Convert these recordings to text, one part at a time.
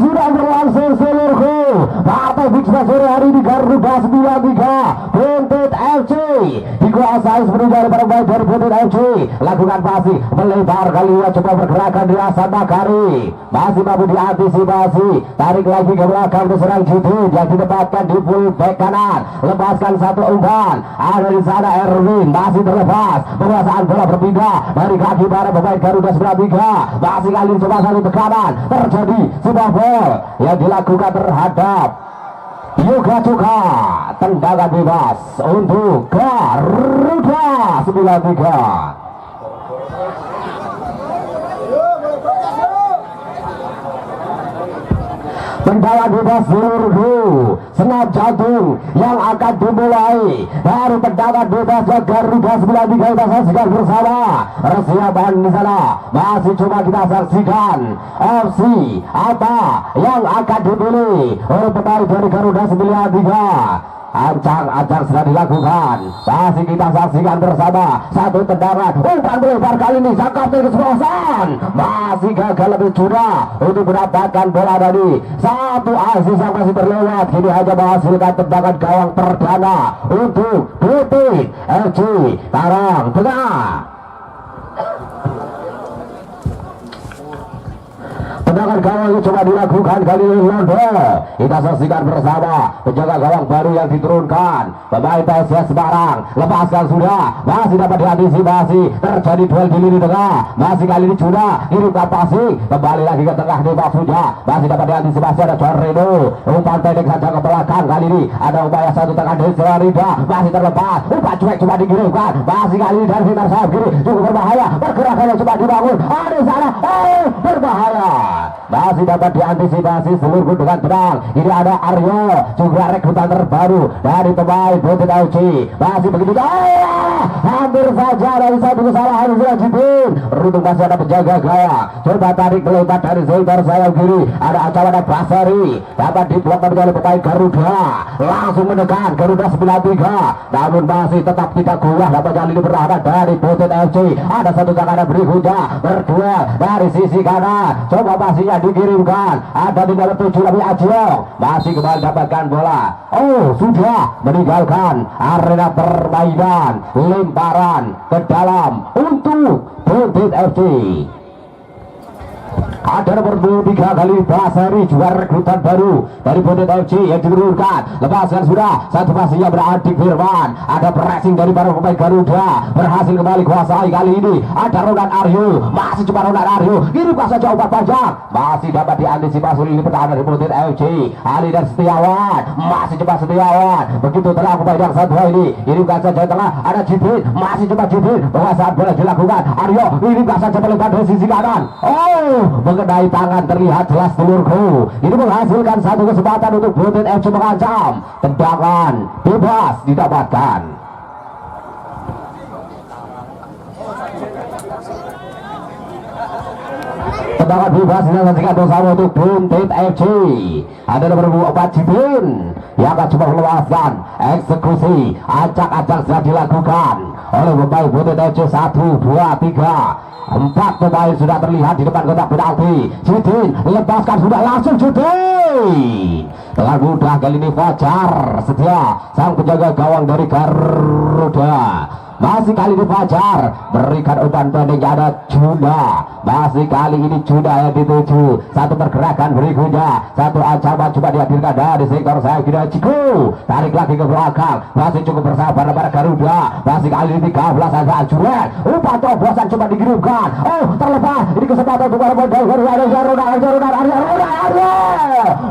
sudah berlangsung seluruhku. Partai Fixnya sore hari di Garuda 93 Buntut FC dikuasai sepenuhnya oleh para pemain dari Buntut FC. Lakukan pasi melebar kali ini, coba bergerakan di Hasan Makari, masih mampu diantisipasi, tarik lagi ke belakang diserang Judin yang ditempatkan di full back kanan, lepaskan satu umpan, ada di sana Erwin masih terlepas, penguasaan bola berpindah dari kaki para pemain Garuda 93, masih kali ini coba satu tekanan, terjadi sebuah gol yang dilakukan terhadap Yoga Cuka. Tendangan bebas untuk Garuda 93. Tendangan bebas seluruhku, senap jantung yang akan dimulai dari tendangan bebas Garuda 93. Kita saksikan bersama persiapan di sana, masih coba kita saksikan opsi apa yang akan dipilih oleh pemain dari Garuda 93. Ancang-ancang sudah dilakukan, masih kita saksikan bersama satu tendangan umpan melebar kali ini Zakati kesebelasan, masih gagal lebih curah untuk mendapatkan bola dari satu asis yang masih terlewat. Kini hanya menghasilkan tendangan gawang perdana untuk Buntut FC Tarang Tengah. Tendangan gawang itu coba dilakukan kali ini Londo. Kita saksikan bersama penjaga gawang baru yang diturunkan pemain PSS Semarang. Lepaskan sudah, masih dapat diantisipasi, terjadi duel di lini tengah, masih kali ini sudah kirimkan passing kembali lagi ke tengah di sudah, masih dapat diantisipasi, ada Jorreno umpan pendek saja ke belakang. Kali ini ada upaya satu tengah dari Serarida, masih terlepas, umpan cuek coba dikirimkan, masih kali ini dari sekitar sayap kiri cukup berbahaya, pergerakannya coba dibangun, ada di sana, berbahaya, masih dapat diantisipasi seluruh dengan tenang. Ini ada Aryo, juga rekrutan terbaru dari pemain Buntut FC, masih begitu hampir saja dari satu kesalahan Sirajudin. Beruntung masih ada penjaga gaya, coba tarik melebar dari sektor sayap kiri, ada Acawana Basari, dapat diblok oleh pemain Garuda, langsung menekan Garuda 93, namun masih tetap tidak kuat. Dapat kali ini bertahan dari Buntut FC, ada satu tekanan berikutnya berduel dari sisi kanan, coba pastinya dikirimkan, ada di dalam 7 lebih Ajiong, masih kembali dapatkan bola, sudah meninggalkan area permainan, lemparan ke dalam untuk Buntut FC. Ada nomor 23 kali Basari, juara rekrutan baru dari Buntut FC yang diturunkan, lepaskan sudah, satu pastinya beradik Firman, ada pressing dari para pemain Garuda, berhasil kembali kuasai kali ini, ada Ronan Aryo, masih cuma Ronan Aryo, kirimkan saja umpan panjang, masih dapat diantisipasi oleh pertahanan dari Buntut FC, Ali dan Setiawan, masih coba Setiawan, begitu tenang pemain yang satu ini, kirimkan saja tengah, ada Jibrin, masih coba Jibrin, penguasaan bola dilakukan, Aryo, kirimkan saja melebar dari sisi kanan, mengenai tangan terlihat jelas telurku. Ini menghasilkan satu kesempatan untuk Buntut FC mengancam, tendangan bebas didapatkan. Tendangan bebas disaksikan bersama untuk Buntut FC. Ada nomor 4 Jibin yang akan coba melepaskan, eksekusi acak-acak sudah dilakukan oleh pemain Buntut FC. 1, 2, 3, 4 pemain sudah terlihat di depan kotak penalti. Judin lepaskan sudah, langsung Judin dengan mudah kali ini Fajar Setia, sang penjaga gawang dari Garuda, masih kali ini Fajar berikan umpan pendek, ada Juna, masih kali ini Juna yang dituju, satu pergerakan berikutnya, satu ancaman coba dihadirkan dari sektor sayap kiri Ciko, tarik lagi ke belakang, masih cukup bersabar para Garuda, masih kali ini 13 saja Juret, umpan terobosan coba dikirimkan, terlepas, ini kesempatan untuk para pemain Garuda,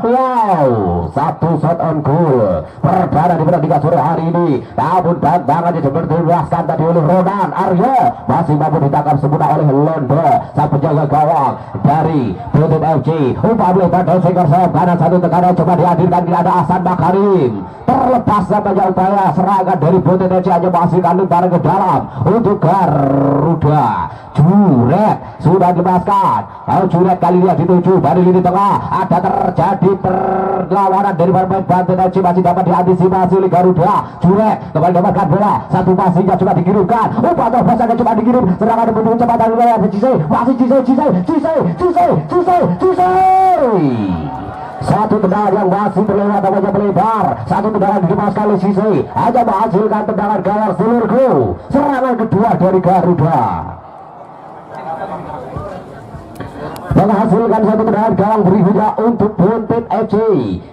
wow, satu shot on goal perdana di pertandingan sore hari ini, namun tantangannya seperti dijelaskan tadi oleh Ronan Aryo, masih mampu ditangkap sempurna oleh Londo, sang penjaga gawang dari Buntut FC. Umpan melebar dari sektor sayap kanan, satu tekanan coba dihadirkan, tidak ada Hasan Makarim, terlepas saja upaya serangan dari Buntut FC, hanya menghasilkan lemparan ke dalam untuk Garuda. Juret sudah dilepaskan, Juret kali ini dituju dari lini tengah, ada terjadi perlawanan dari pemain Buntut FC, masih dapat diantisipasi oleh Garuda. Juret kembali dapatkan bola, satu passingnya coba dikirimkan, umpan terobosannya coba dikirim, serangan menuju kecepatan wilayah Cisai, masih Cisai. Satu tendangan yang masih terlewat namanya melebar. Satu tendangan dilepaskan oleh Sisi, hanya menghasilkan tendangan gawang seluruhku. Serangan kedua dari Garuda menghasilkan satu tendangan gawang berikutnya untuk Buntet FC.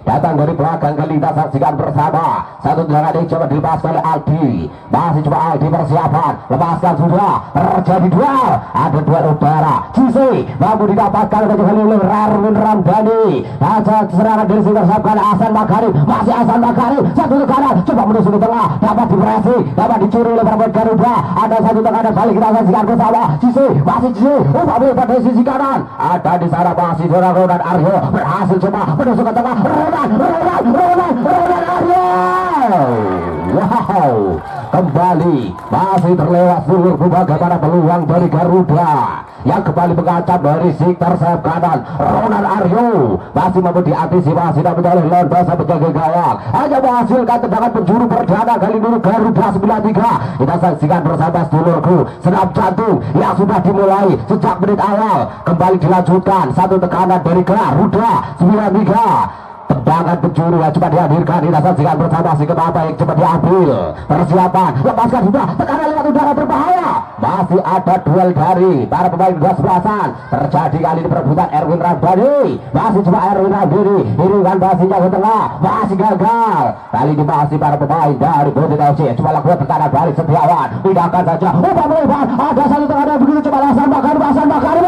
Datang dari belakang kali kita saksikan bersama. Satu tendangan yang coba dilepaskan oleh Aldi. Masih coba Aldi persiapan, lepaskan sudah. Terjadi duel, ada duel udara. Cici mampu didapatkan kembali oleh Erwin Ramdhani. Ada serangan dari sini tersabkan Hasan Makarim. Masih Hasan Makarim, satu tekanan coba menusuk ke tengah, dapat dipresi, dapat dicuri oleh perempuan Garuda. Ada satu tekanan balik kita saksikan bersama. Cici masih Cici, umpan pada sisi kanan. Ada di sana masih Ronan Aryo berhasil coba menusuk ke tengah. Ronan Aryo. Wow, kembali masih terlewat seluruh bagaimana peluang dari Garuda yang kembali mengancam dari sektor sayap kanan. Ronan Aryo masih mampu diantisipasi dan oleh Londo sampai penjaga gawang, hanya menghasilkan tendangan penjuru perdana kali ini Garuda 93. Kita saksikan bersama sedulurku senam jantung yang sudah dimulai sejak menit awal kembali dilanjutkan. Satu tekanan dari Garuda 93. Tendangan penjuru yang coba dihadirkan, kita saksikan bersama si kenapa yang coba diambil. Persiapan, lepaskan sudah, tekanan lewat udara berbahaya. Masih ada duel dari para pemain 12-an. Terjadi kali ini perebutan Erwin Ramdhani. Masih coba Erwin Ramdhani, iringan basinya ke tengah, masih gagal. Kali ini masih para pemain dari Buntet FC coba lakukan tekanan balik Setiawan. Pindahkan saja, umpan melebar, ada satu tekanan begitu coba Hasan Makarim.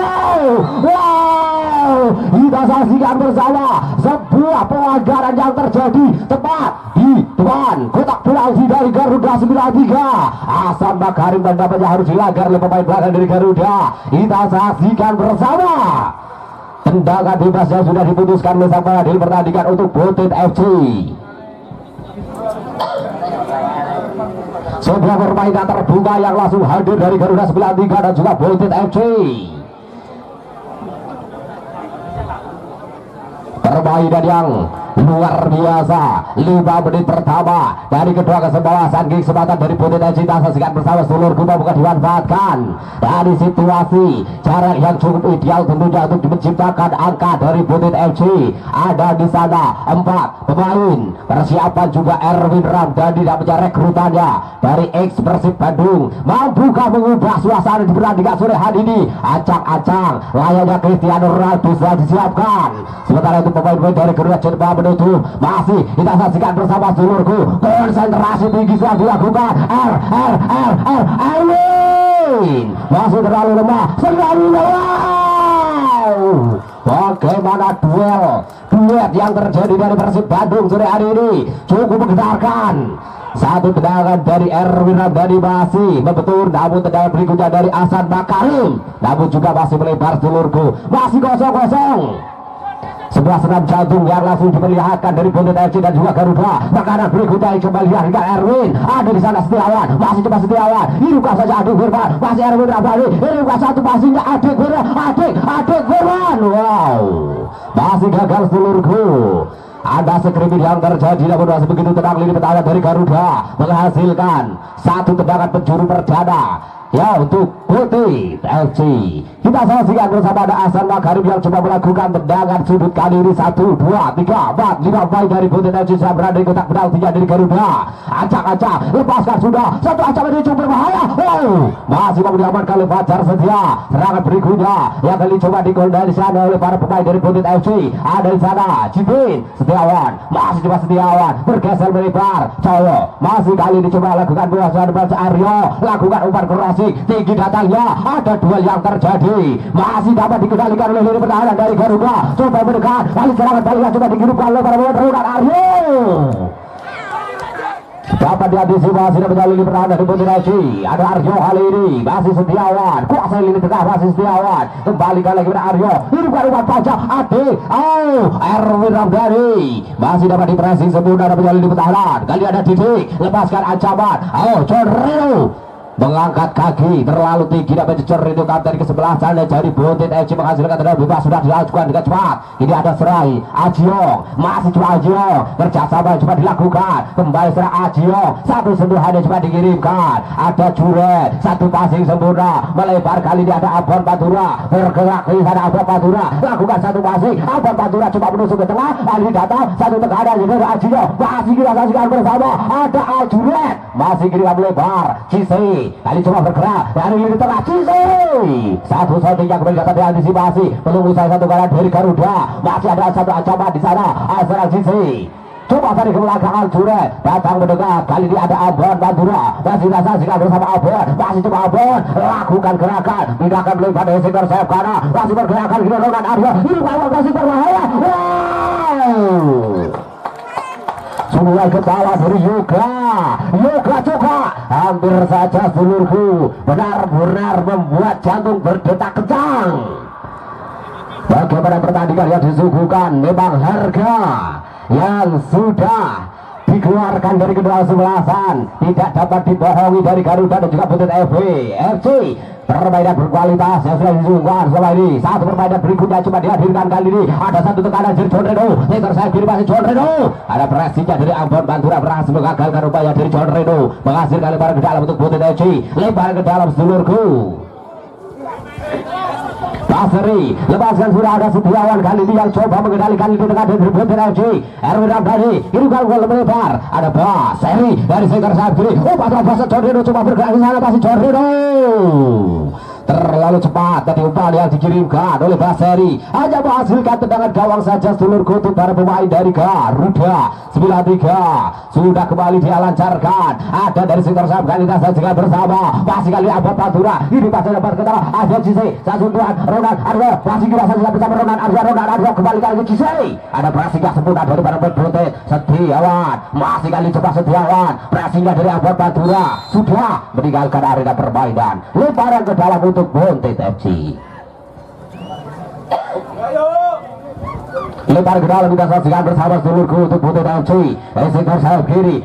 Wow, kita saksikan bersama sebuah pelanggaran yang terjadi tepat di depan kotak penalti dari Garuda 93. Hasan Makarim dan dapatnya harus dilanggar oleh pemain belakang dari Garuda. Kita saksikan bersama. Tendangan bebas yang sudah diputuskan oleh sang pengadil pertandingan untuk Buntet FC. Sebuah permainan terbuka yang langsung hadir dari Garuda 93 dan juga Buntet FC. Permainan yang luar biasa. 5 menit pertama dari kedua kesebelasan, kesempatan dari Buntet FC. Kita saksikan bersama seluruh guna bukan dimanfaatkan dari situasi jarak yang cukup ideal tentunya untuk menciptakan angka dari Buntet FC. Ada di sana 4 pemain persiapan juga Erwin Ramdhani dan mencari rekrutannya dari ex Persib Bandung. Mampukah mengubah suasana di pertandingan sore hari ini? Acang-acang layaknya Cristiano Ronaldo sudah disiapkan. Sementara itu pemain-pemain dari kedua cenderung menutup. Masih kita saksikan bersama seluruhku. Konsentrasi tinggi sudah dilakukan. Erwin masih terlalu lemah. Bagaimana duet yang terjadi dari Persib Bandung sore hari ini cukup menggetarkan. Satu tendangan dari Erwin Ramdhani masih membetul, namun tendangan berikutnya dari Hasan Makarim namun juga masih melebar seluruhku. Masih kosong-kosong. Sebuah senam jantung yang langsung diperlihatkan dari Buntet FC dan juga Garuda. Tekanan berikutnya kembali dari Erwin. Ada di sana Setiawan, masih coba Setiawan. Hidupkan saja Adik Firman, masih Erwin Ramdhani. Hidupkan satu pastinya Adik Firman. Wow, masih gagal seluruhku. Ada skrimming yang terjadi namun masih begitu tenang. Lini pertahanan dari Garuda menghasilkan satu tendangan penjuru perdana ya untuk Buntet FC. Kita saksikan bersama ada Hasan Makarim yang coba melakukan tendangan sudut kali ini 1, 2, 3, 4, 5 pemain dari Buntet FC sudah berada di kotak penaltinya dari Garuda. Acak-acak lepaskan sudah, satu ancaman ini cukup berbahaya. Masih mau diamankan oleh Fajar Setia. Serangan berikutnya yang kali coba dikondisikan oleh para pemain dari Buntet FC. Ada di sana Jibin Setiawan, masih coba Setiawan bergeser melebar. Cowok masih kali ini coba lakukan bola Aryo, lakukan umpan keras tinggi datangnya. Ada duel yang terjadi, masih dapat dikendalikan oleh lini pertahanan dari Garuda. Coba mendekat, kali serangan balik coba dihidupkan oleh para pemain Ronan Aryo. Dapat diantisipasi dan menjalani lini pertahanan dari Buntet FC. Ada Aryo kali ini, masih Setiawan, kuasai lini tengah masih Setiawan. Kembalikan lagi pada Aryo, hidupkan umpan pajak Adik. Erwin Ramdhani masih dapat dipressing sempurna dan menjalani lini pertahanan. Kali ada Didik, lepaskan ancaman. John Reno mengangkat kaki terlalu tinggi dapat dicor itu kapten ke sebelah sana dari Bontet FC menghasilkan tendangan bebas sudah dilakukan dengan cepat. Ini ada serai Ajiong, masih cuma Ajiong kerjasama coba dilakukan kembali serang Ajiong, satu sentuhan coba dikirimkan, ada Juret, satu passing sempurna melebar kali ini ada Abon Pantura bergerak di sana Abon Pantura lakukan satu passing, Abon Pantura coba menusuk ke tengah, kali datang satu tekanan juga Ajiong masih kita saksikan bersama ada Juret masih kiriman melebar Cise kali coba bergerak dari lini tengah Cise satu shooting yang kembali dapat diantisipasi belum usai satu kali dari Garuda masih ada satu ancaman di sana Azra Cise coba tadi ke belakang Aljuret datang mendekat kali ini ada Abon Pantura masih disaksikan bersama Abon masih coba Abon lakukan gerakan pindahkan melebar dari sektor sayap kanan masih bergerakan kiri Ronan Aryo ini bawah masih berbahaya mulai ke bawah dari Yoga juga hampir saja seluruhku benar-benar membuat jantung berdetak kencang. Bagaimana pertandingan yang disuguhkan memang harga yang sudah dikeluarkan dari kedua sebelasan tidak dapat dibohongi dari Garuda dan juga Bontet FC. Permainan berkualitas yang sudah disuguhkan selama ini. Satu permainan berikutnya cuma dihadirkan kali ini. Ada satu tekanan dari John Reno. Sektor saya kiri masih John Reno. Ada presinya dari Abon Pantura berhasil mengagalkan upaya dari John Reno. Menghasilkan lebaran ke dalam untuk Bontet FC. Lebaran ke dalam sedulurku. Basri lepaskan sudah ada Setiawan kali ini yang coba mengendalikan itu dengan dari Bontet FC. Erwin Ramdhani ini gol melebar. Ada Basri dari sektor sayap kiri. Patra Basa John Reno coba bergerak di sana masih John Reno. Terlalu cepat tadi umpan yang dikirimkan oleh Basri hanya menghasilkan tendangan gawang saja sedulurku untuk para pemain dari Garuda 93 sudah kembali dia lancarkan ada dari sektor sayap kali kita saksikan bersama masih kali Abon Pantura ini pasang dapat ke tengah ada Cise satu tuan Ronan Aryo masih kita saksikan bersama Ronan Aryo kembali kali ke Cise ada prasingnya sempurna dari para Bontet Setiawan masih kali coba Setiawan prasingnya dari Abon Pantura sudah meninggalkan arena permainan lebaran ke dalam untuk Bontet FC. Lebar ke dalam kita saksikan bersama sedulurku untuk Bontet FC. Sektor sayap kiri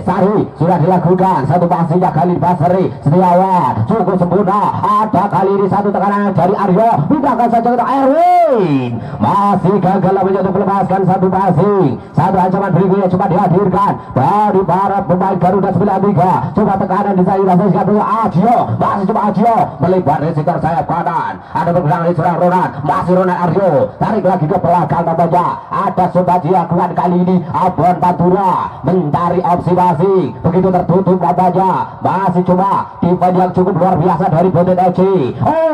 Sari sudah dilakukan satu passingnya kali Basri Setiawan cukup sempurna ada kali ini satu tekanan dari Aryo pindahkan saja untuk Erwin masih gagal untuk melepaskan satu passing satu ancaman berikutnya coba dihadirkan dari para pemain Garuda 93 coba tekanan di sana saksikan dulu Ajiyo masih coba Ajiyo melebar dari sektor sayap kanan ada bergerak di serang Ronan masih Ronan Aryo tarik lagi ke belakang namanya ada coba dilakukan kali ini Abon Pantura mencari opsi masing begitu tertutup namanya masih coba defense yang cukup luar biasa dari Bontet FC.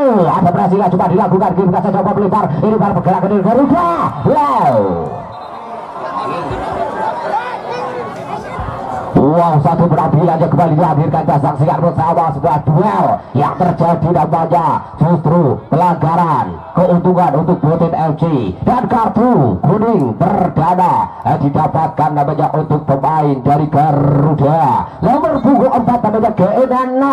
Ada pressing coba dilakukan kita saja coba melebar ini baru pergerakan dari Garuda. Wow, satu penampilan yang kembali dihadirkan kita saksikan bersama sebuah duel yang terjadi namanya justru pelanggaran keuntungan untuk Bontet FC dan kartu kuning perdana didapatkan namanya untuk pemain dari Garuda nomor punggung 4 namanya GN6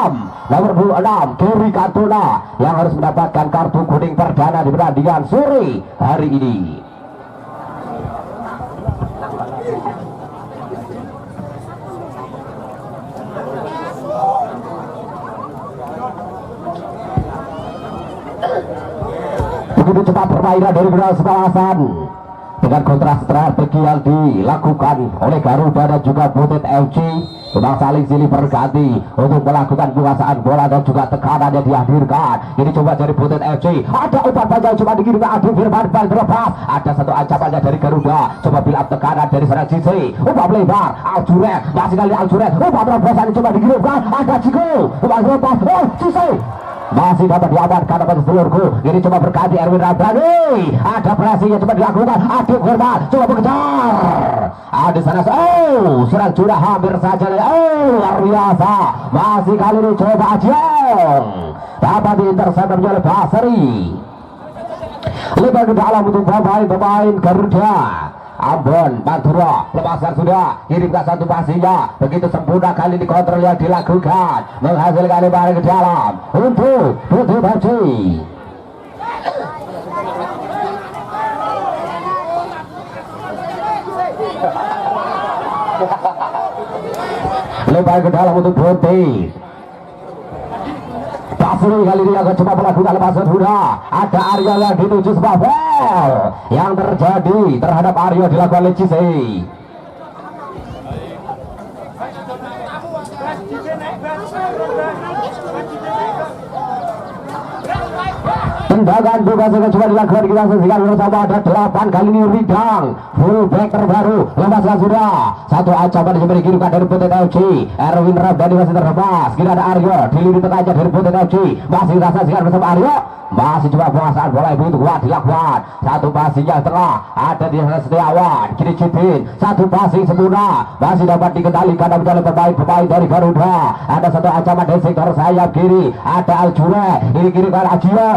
nomor punggung 6 Kiri Cantona yang harus mendapatkan kartu kuning perdana di pertandingan sore hari ini. Begitu cepat permainan dari kedua sebelasan dengan kontras strategi yang dilakukan oleh Garuda dan juga Bontet FC memang saling silih berganti untuk melakukan penguasaan bola dan juga tekanan yang dihadirkan. Ini coba dari Bontet FC ada umpan panjang coba dikirimkan Adi Firman bal terlepas ada satu ancamannya dari Garuda coba build up tekanan dari sana Cise umpan melebar Aljuret masih kali Aljuret umpan terobosan coba dikirimkan ada Ciko umpan terlepas Cise masih dapat diamankan dapat sedulurku ini coba berganti Erwin Ramdhani ada pressingnya coba dilakukan Adib Firman coba mengejar ada sana serang sudah hampir saja luar biasa masih kali ini coba Ajiong dapat diintercept oleh Basri lebar ke dalam untuk pemain Garuda Abon Pantura lepaskan sudah kirimkan satu passingnya begitu sempurna kali ini kontrol yang dilakukan menghasilkan lebaran ke dalam untuk Bontet FC. Lebar ke dalam untuk Bontet Basri kali ini akan coba melakukan lepasan kuda. Ada Aryo yang dituju sebuah bel yang terjadi terhadap Aryo dilakukan oleh Cise. Tendangan bebas akan coba dilakukan, kita saksikan bersama. Ada 8 kali ini Ridang fullback terbaru lepaskan sudah satu ancaman coba dikirimkan dari Putet FC. Erwin Rabdani masih terlepas, kira ada Aryo dilirik tengahnya dari Putet FC, masih kita saksikan bersama Aryo, masih coba penguasaan bola ibu itu kuat dilakukan. Satu passing yang tengah ada di Setiawan, kiri Cidin, satu passing sempurna masih dapat dikendalikan oleh pemain dari Garuda. Ada satu ancaman dari sektor sayap kiri, ada Aljure, ini kiri kan Ajio,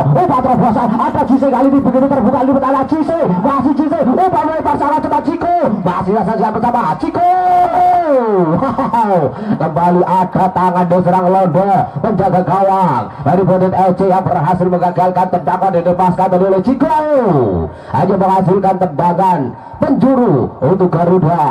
terobosan, ada Cise kali ini begitu terbuka di betala Cise, masih Cise, lebar salah cepat Ciko, masih saja bersama Ciko. Kembali ada tangan diserang Londo penjaga gawang dari Bodit FC yang berhasil menggagalkan tendangan yang dilepaskan oleh Ciko, hanya menghasilkan tendangan penjuru untuk Garuda.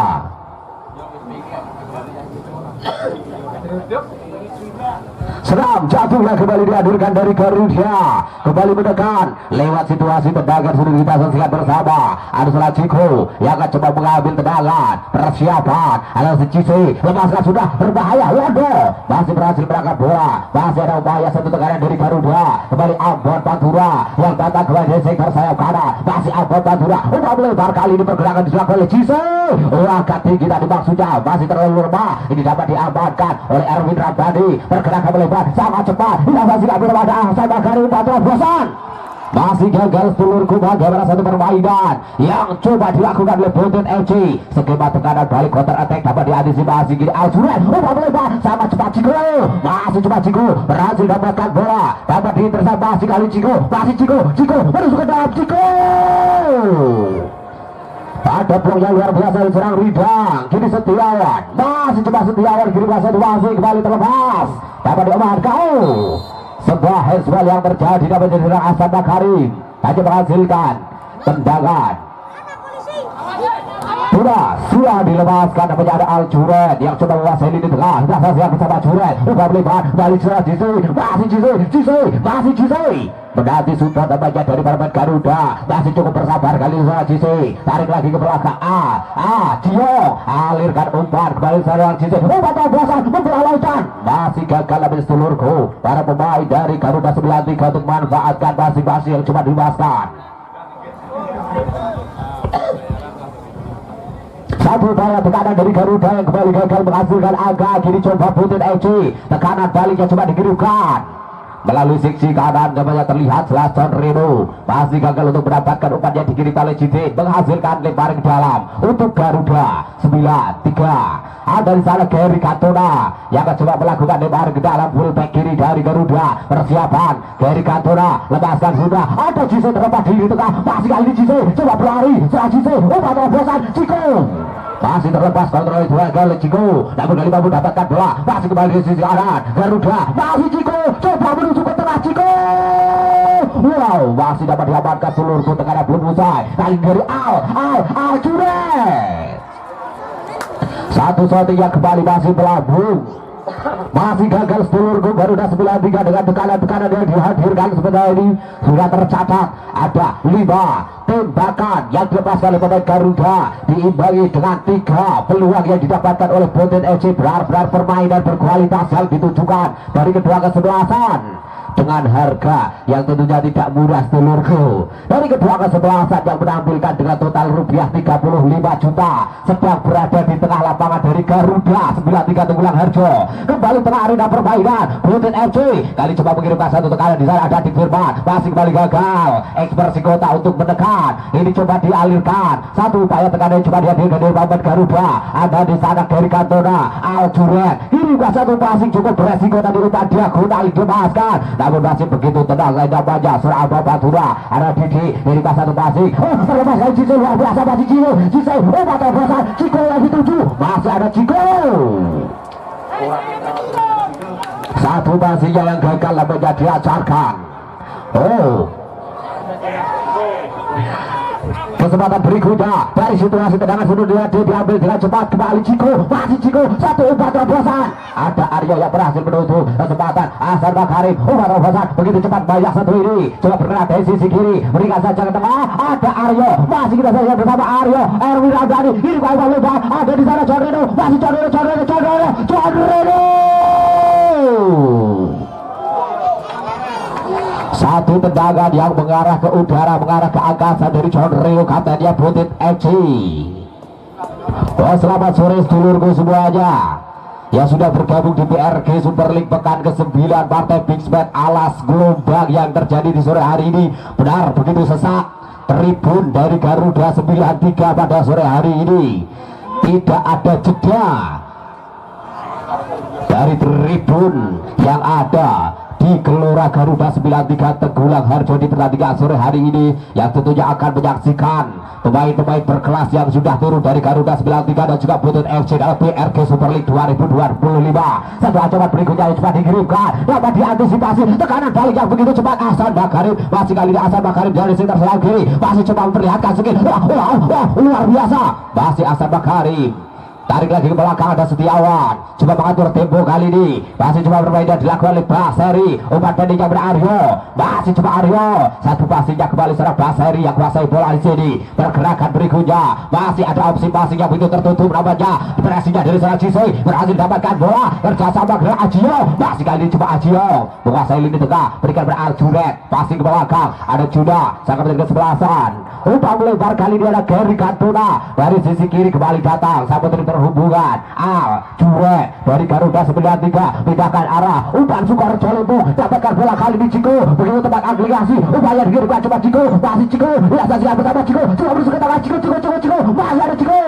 Seram jatuhlah kembali dihadirkan dari Garuda, kembali menekan lewat situasi tendangan sudah kita saksikan bersama. Ada salah Ciko yang akan coba mengambil tendangan, persiapan ada Cise, lepaskan sudah berbahaya. Londo masih berhasil berangkat bola, masih ada upaya satu tekanan dari Garuda. Kembali Ambon Pantura yang datang kembali dari sektor sayap kanan, masih Ambon Pantura udah melebar kali ini pergerakan dilakukan oleh Cise. Angkat tinggi tadi maksudnya masih terlalu lemah, ini dapat diamankan oleh Erwin Rabdani. Pergerakan melebar sangat cepat, tidak masih bersama Ahsan Bakari terobosan. Masih gagal seluruh bagaimana satu permainan yang coba dilakukan oleh Bodit FC. Skema tekanan balik counter attack dapat diantisipasi kiri Alsuren, melebar sama cepat Ciko, masih cepat Ciko berhasil dapatkan bola, dapat diintercepsi kali Ciko, masih Ciko menuju ke dalam Ciko. Ada peluang yang luar biasa diserang Ridang, kini Setiawan, masih cepat Setiawan kiri masa masih kembali terlepas, dapat diamankan. Sebuah handsball yang terjadi dapat diserang Ahsan Bakari, hanya menghasilkan tendangan. Sudah dilepaskan, namanya ada Aljuret yang coba menguasai lini tengah. Sudah siap bersama Juret, ubah melebar balik sudah Cise, masih Cise menanti sudah namanya dari pemain Garuda, masih cukup bersabar kali sudah Cise, tarik lagi ke belakang Diong alirkan umpan kembali serang Cise, umpan terobosan membelah lautan, masih gagal habis seluruhku. Para pemain dari Garuda 93 untuk manfaatkan masing-masing yang cuma dibebaskan. Satu upaya tekanan dari Garuda yang kembali gagal menghasilkan angka. Kini coba Bodit FC, tekanan baliknya coba dikirimkan melalui sisi kanan, namanya terlihat Selatan Reno masih gagal untuk mendapatkan umpan yang dikirimkan oleh Cite, menghasilkan lemparan ke dalam untuk Garuda 9-3. Ada di sana Gary Cantona yang akan coba melakukan lemparan ke dalam fullback kiri dari Garuda. Persiapan Gary Cantona, lepaskan sudah, ada Cise terlepas di tengah, masih kali ini Cise coba berlari, serang Cise, umpan terobosan Ciko masih terlepas kontrol itu gagal Ciko, namun kali mampu dapatkan bola, masih kembali di sisi kanan Garuda, masih Ciko coba menuju ke tengah Ciko, wow, masih dapat diamankan seluruh tekanan belum usai kali dari Aljuret. Satu-satunya kembali masih melambung, masih gagal seluruh Garuda 93 dengan tekanan-tekanan yang dihadirkan sebenarnya ini sudah tercatat ada 5 tembakan yang dilepaskan oleh pemain Garuda, diimbangi dengan 3 peluang yang didapatkan oleh Bodit FC. Benar-benar permainan berkualitas yang ditujukan dari kedua kesebelasan dengan harga yang tentunya tidak murah seluruhku. Dari kedua kesebelasan yang menampilkan dengan total rupiah 35 juta sedang berada di tengah lapangan dari Garuda 93 Tenggulang Harjo. Kembali tengah arena permainan Bodit FC, kali coba mengirimkan satu tekanan di sana, ada Dik Firman masih kembali gagal, ekspresi kota untuk menekan, ini coba dialirkan satu upaya tekanan coba dihadirkan dari pemain Garuda. Ada di sana Gary Cantona, Aljuret, ini satu passing cukup beresiko tadi umpan diagonal dilepaskan, namun masih begitu tenang lainnya banyak serang Ambon Pantura. Ada Didi dari satu passing, terlepas dari Ciko, luar biasa masih Ciko, umpan terobosan Ciko yang dituju, masih ada Ciko. Satu passing yang gagal namanya diajarkan. Kesempatan berikutnya dari situasi tendangan sudah diambil dengan cepat kembali Ciko, masih Ciko, satu umpan terobosan. Ada Aryo yang berhasil menutup kesempatan. Hasan Makarim umpan terobosan begitu cepat banyak satu ini. Coba bergerak dari sisi kiri, berikan saja ke tengah. Ada Aryo, masih kita saja bersama Aryo. Erwin Ramdhani, ini kau lebar. Ada di sana John Reno, masih John Reno. Satu tendangan yang mengarah ke udara, mengarah ke angkasa dari John Reno, kaptennya Butit FC. Oh, selamat sore sedulurku semuanya yang sudah bergabung di PRG Super League pekan ke-9 partai Big Match alas gelombang yang terjadi di sore hari ini. Benar begitu sesak tribun dari Garuda 93 pada sore hari ini. Tidak ada jeda dari tribun yang ada di Gelora Garuda 93 Tegulang Harjo di pertandingan sore hari ini, yang tentunya akan menyaksikan pemain-pemain berkelas yang sudah turun dari Garuda 93 dan juga Butit FC dalam PRG Super League 2025. Satu ancaman berikutnya yang cepat dikirimkan, dapat diantisipasi tekanan balik yang begitu cepat. Hasan Makarim, masih kali ini Hasan Makarim dari center sebelah kiri, masih coba memperlihatkan skill. Wah, luar biasa. Masih Hasan Makarim, tarik lagi ke belakang, ada Setiawan coba mengatur tempo kali ini, masih coba bermain dan dilakukan oleh Baseri. Umpan pendeknya pada Aryo, masih coba Aryo, satu passingnya kembali serang Baseri yang kuasai bola di sini. Pergerakan berikutnya masih ada opsi passing yang begitu tertutup, namanya pressingnya dari serang Cisoy, berhasil dapatkan bola kerjasama dengan Ajio, masih kali ini coba Ajio menguasai lini tengah, berikan pada Aljuret, passing ke belakang, ada Juda sangat menjadi kesebelasan. Umpan melebar kali ini ada Gary Cantona dari sisi kiri kembali datang sampai perhubungan Jure dari Garuda 93 pindahkan arah, umpan Sukoharjo Lembu, dapatkan bola kali ini Ciko, begitu tempat aplikasi, upaya dikirimkan coba Ciko, masih Ciko, lihat saja pertama Ciko, coba berusaha ke tengah Ciko, masih ada Ciko,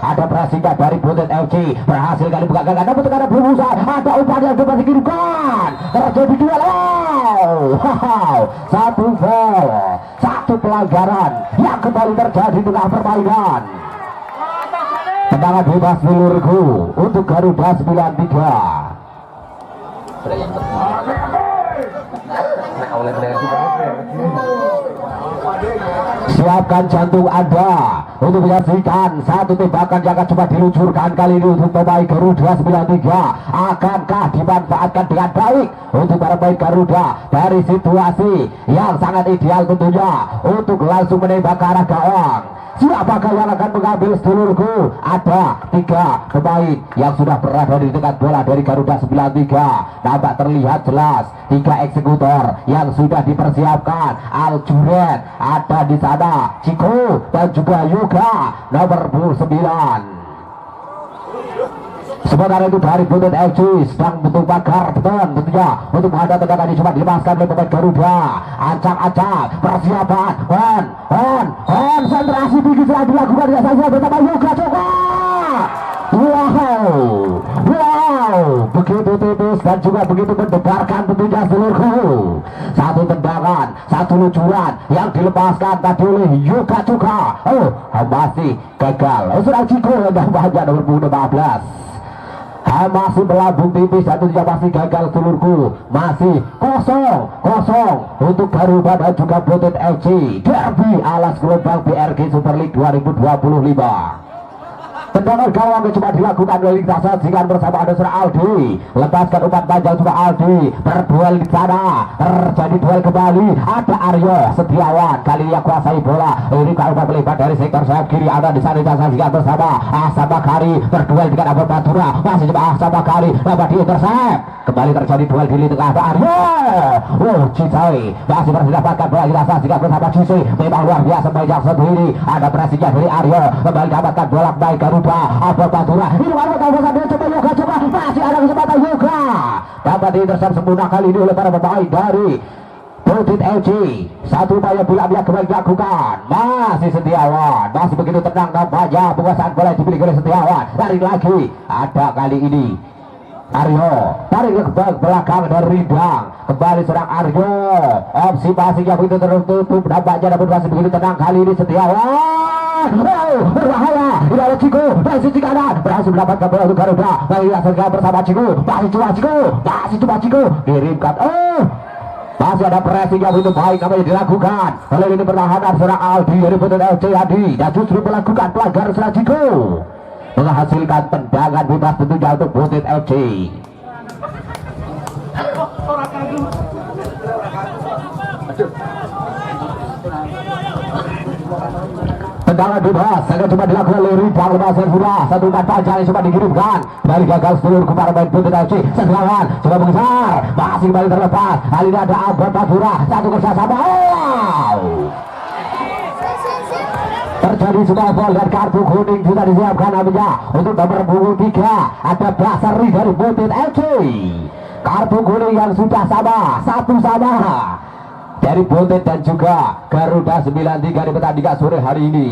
ada pressingnya dari Butit FC, berhasil kali buka ganda, namun tekanan belum usai, ada umpan yang coba dikirimkan, terjadi duel, satu foul, satu pelanggaran yang kembali terjadi di tengah permainan. Tendangan bebas dulurku untuk Garuda 93. Siapkan jantung Anda untuk menyaksikan satu tembakan yang akan coba diluncurkan kali ini untuk pemain Garuda 93. Akankah dimanfaatkan dengan baik untuk para pemain Garuda dari situasi yang sangat ideal tentunya untuk langsung menembak ke arah gawang? Siapakah yang akan mengambil sedulurku? Ada 3 pemain yang sudah berada di dekat bola dari Garuda 93. Nampak terlihat jelas 3 eksekutor yang sudah dipersiapkan. Aljuret ada di sana, Ciko dan juga Yoga nomor 9. Sementara itu dari Butit FC sedang bentuk pagar beton tentunya untuk menghadap tendangan ini coba dilepaskan oleh pemain Garuda. Ancang-ancang persiapan on sentrasi tinggi sudah dilakukan tidak saja bersama Yoga coba. Wow, begitu tipis dan juga begitu mendebarkan tentunya seluruhku. Satu tendangan, satu luncuran yang dilepaskan tadi oleh Yoga juga. Masih gagal. Sudah Ciko yang bahagia nomor 15. Masih melambung tipis dan tidak masih gagal seluruhku. Masih kosong untuk Garuda dan juga Butit FC. Derby alas gelombang PRG Super League 2025. Tendangan gawang yang coba dilakukan oleh lintasan Singan bersama ada Sura Aldi, lepaskan umpan panjang coba Aldi, berduel di sana, terjadi duel kembali, ada Aryo Setiawan kali yang kuasai bola, ini kalau melebar dari sektor sayap kiri, ada di sana lintasan Singan bersama Hasan Makarim, berduel dengan Abel Batura, masih coba Hasan Makarim, dapat diintersep, kembali terjadi duel di lini tengah, ada Aryo, Cisoy masih berhasil dapatkan bola lintasan Singan bersama Cisoy, memang luar biasa banyak satu ini, ada pressingnya dari Aryo, kembali dapatkan bola baik Garuda. Abel Batura ini warna tawasan dia coba Yoga coba masih ada kesempatan Yoga dapat diintersep sempurna kali ini oleh para pemain dari Butit FC. Satu upaya bulan yang kembali dilakukan, masih Setiawan masih begitu tenang nampaknya, penguasaan bola dimiliki oleh Setiawan. Tarik lagi, ada kali ini Aryo, tarik ke belakang dari Rindang, kembali serang Aryo, opsi passing yang begitu tertutup, nampaknya dapat masih begitu tenang kali ini Setiawan. Berbahaya, tidak ada Ciko dari sisi kanan, berhasil mendapatkan bola untuk Garuda. Baiklah Serga bersama Ciko, masih coba Ciko, kirimkan Masih ada pressing yang begitu baik namanya dilakukan oleh ini pertahanan seorang Aldi dari Butet FC Adi dan justru melakukan pelanggaran seorang Ciko menghasilkan tendangan bebas tentunya untuk Butet FC. Tendangan bebas akan coba dilakukan oleh Ridwan lepasan sudah satu umpan panjang yang coba dikirimkan dari gagal seluruh kepada main Butet FC. Serangan coba mengejar masih kembali terlepas. Kali ini ada Abad Madura satu kerjasama. Terjadi sebuah gol dan kartu kuning juga disiapkan namanya untuk nomor punggung 3 ada Basari dari Butet FC. Kartu kuning yang sudah sama satu sama dari Butet dan juga Garuda 93 di pertandingan sore hari ini.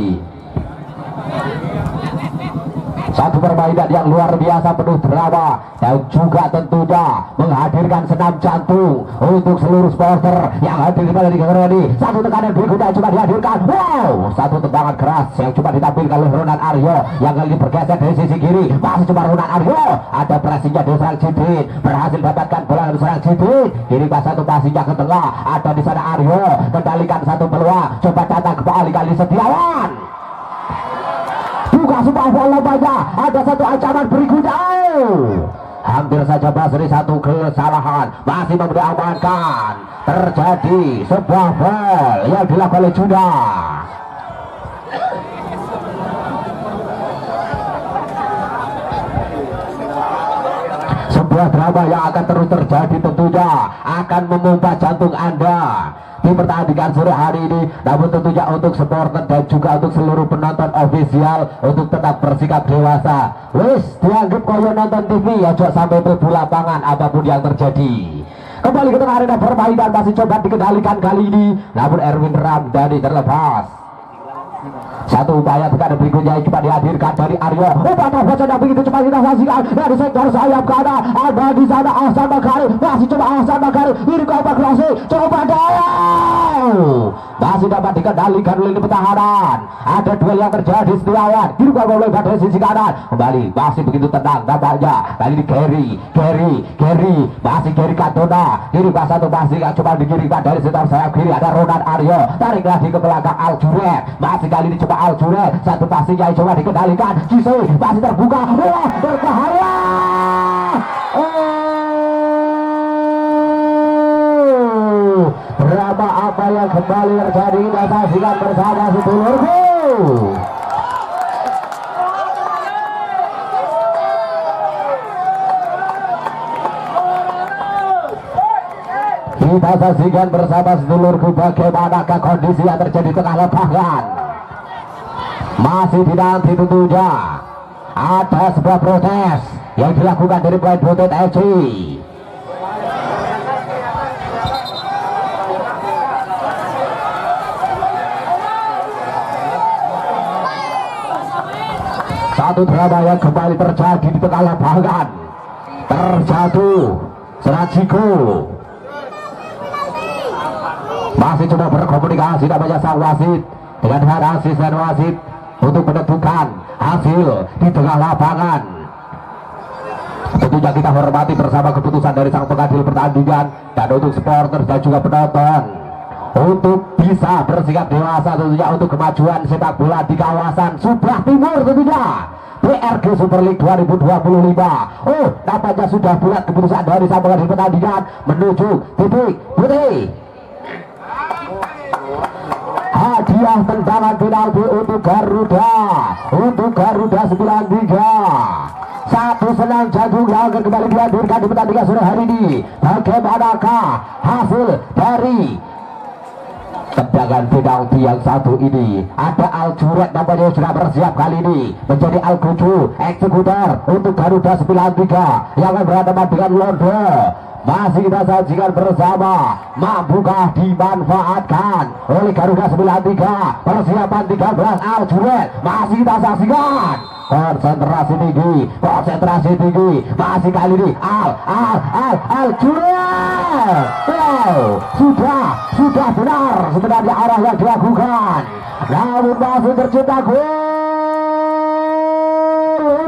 Satu permainan yang luar biasa penuh drama dan juga tentunya menghadirkan senam jantung untuk seluruh supporter yang hadir pada liga ini. Satu tekanan berikutnya coba dihadirkan. Wow, satu tendangan keras yang coba ditampilkan oleh Ronan Aryo yang kali ini bergeser dari sisi kiri. Masih coba Ronan Aryo, ada pressingnya dari serang Cidin, berhasil dapatkan bola dari serang Cidin. Kiri pas satu passingnya ke tengah, ada di sana Aryo, kendalikan satu peluang, coba datang ke Ali kali Setiawan. Buka sebuah bola banyak, ada satu ancaman berikutnya. Hampir saja Basri satu kesalahan, masih mau diamankan. Terjadi sebuah foul yang dilakukan oleh Juda. Sebuah drama yang akan terus terjadi tentunya akan memompa jantung Anda di pertandingan sore hari ini. Namun tentunya untuk supporter dan juga untuk seluruh penonton ofisial untuk tetap bersikap dewasa. Wis dianggap koyo nonton TV ya, jangan sampai mlebu lapangan apapun yang terjadi. Kembali ke tengah arena permainan masih coba dikendalikan kali ini, namun Erwin Ramdhani terlepas. Satu upaya tekanan berikutnya yang coba dihadirkan dari Aryo. Patah bocor begitu cepat kita saksikan dari sektor sayap kanan. Ada di sana Ahsan Bakari, masih coba Ahsan Bakari. Ini coba klasik, coba masih dapat dikendalikan oleh pertahanan. Ada duel yang terjadi Setiawan dibuka oleh pada sisi kanan. Kembali masih begitu tenang nampaknya. Kali ini Gary masih Gary Cantona. Kiri pas satu masih coba dikirimkan dari sektor sayap kiri. Ada Ronan Aryo, tarik lagi ke belakang Aljuret. Masih kali ini coba Aljuret, satu passingnya coba dikendalikan. Jisoo masih terbuka, wah berbahaya. Drama apa yang kembali terjadi kita saksikan bersama sedulurku. Kita saksikan bersama sedulurku bagaimanakah kondisi yang terjadi tengah lapangan. Masih dinanti tentunya ada sebuah protes yang dilakukan dari pemain Butet FC. Satu drama yang kembali terjadi di tengah lapangan. Terjatuh Serajiko masih coba berkomunikasi namanya sang wasit dengan asisten wasit untuk menentukan hasil di tengah lapangan. Tentunya kita hormati bersama keputusan dari sang pengadil pertandingan dan untuk supporter dan juga penonton untuk bisa bersikap dewasa tentunya untuk kemajuan sepak bola di kawasan sebelah timur tentunya. BRG Super League 2025. Oh, nampaknya sudah bulat keputusan dari sang pengadil pertandingan menuju titik putih. Hadiah tendangan penalti untuk Garuda 93. Satu senang jantung yang akan kembali dihadirkan di pertandingan sore hari ini. Bagaimanakah hasil dari tendangan penalti yang satu ini? Ada Aljuret namanya sudah bersiap kali ini menjadi Al-Guju eksekutor untuk Garuda 93 yang akan berhadapan dengan Londo. Masih kita sajikan bersama, mampukah dimanfaatkan oleh Garuda 93? Persiapan 13 Aljuret masih kita saksikan. Konsentrasi tinggi, masih kali ini Aljuret. Wow, sudah benar sebenarnya arah yang dilakukan, namun masih tercipta gol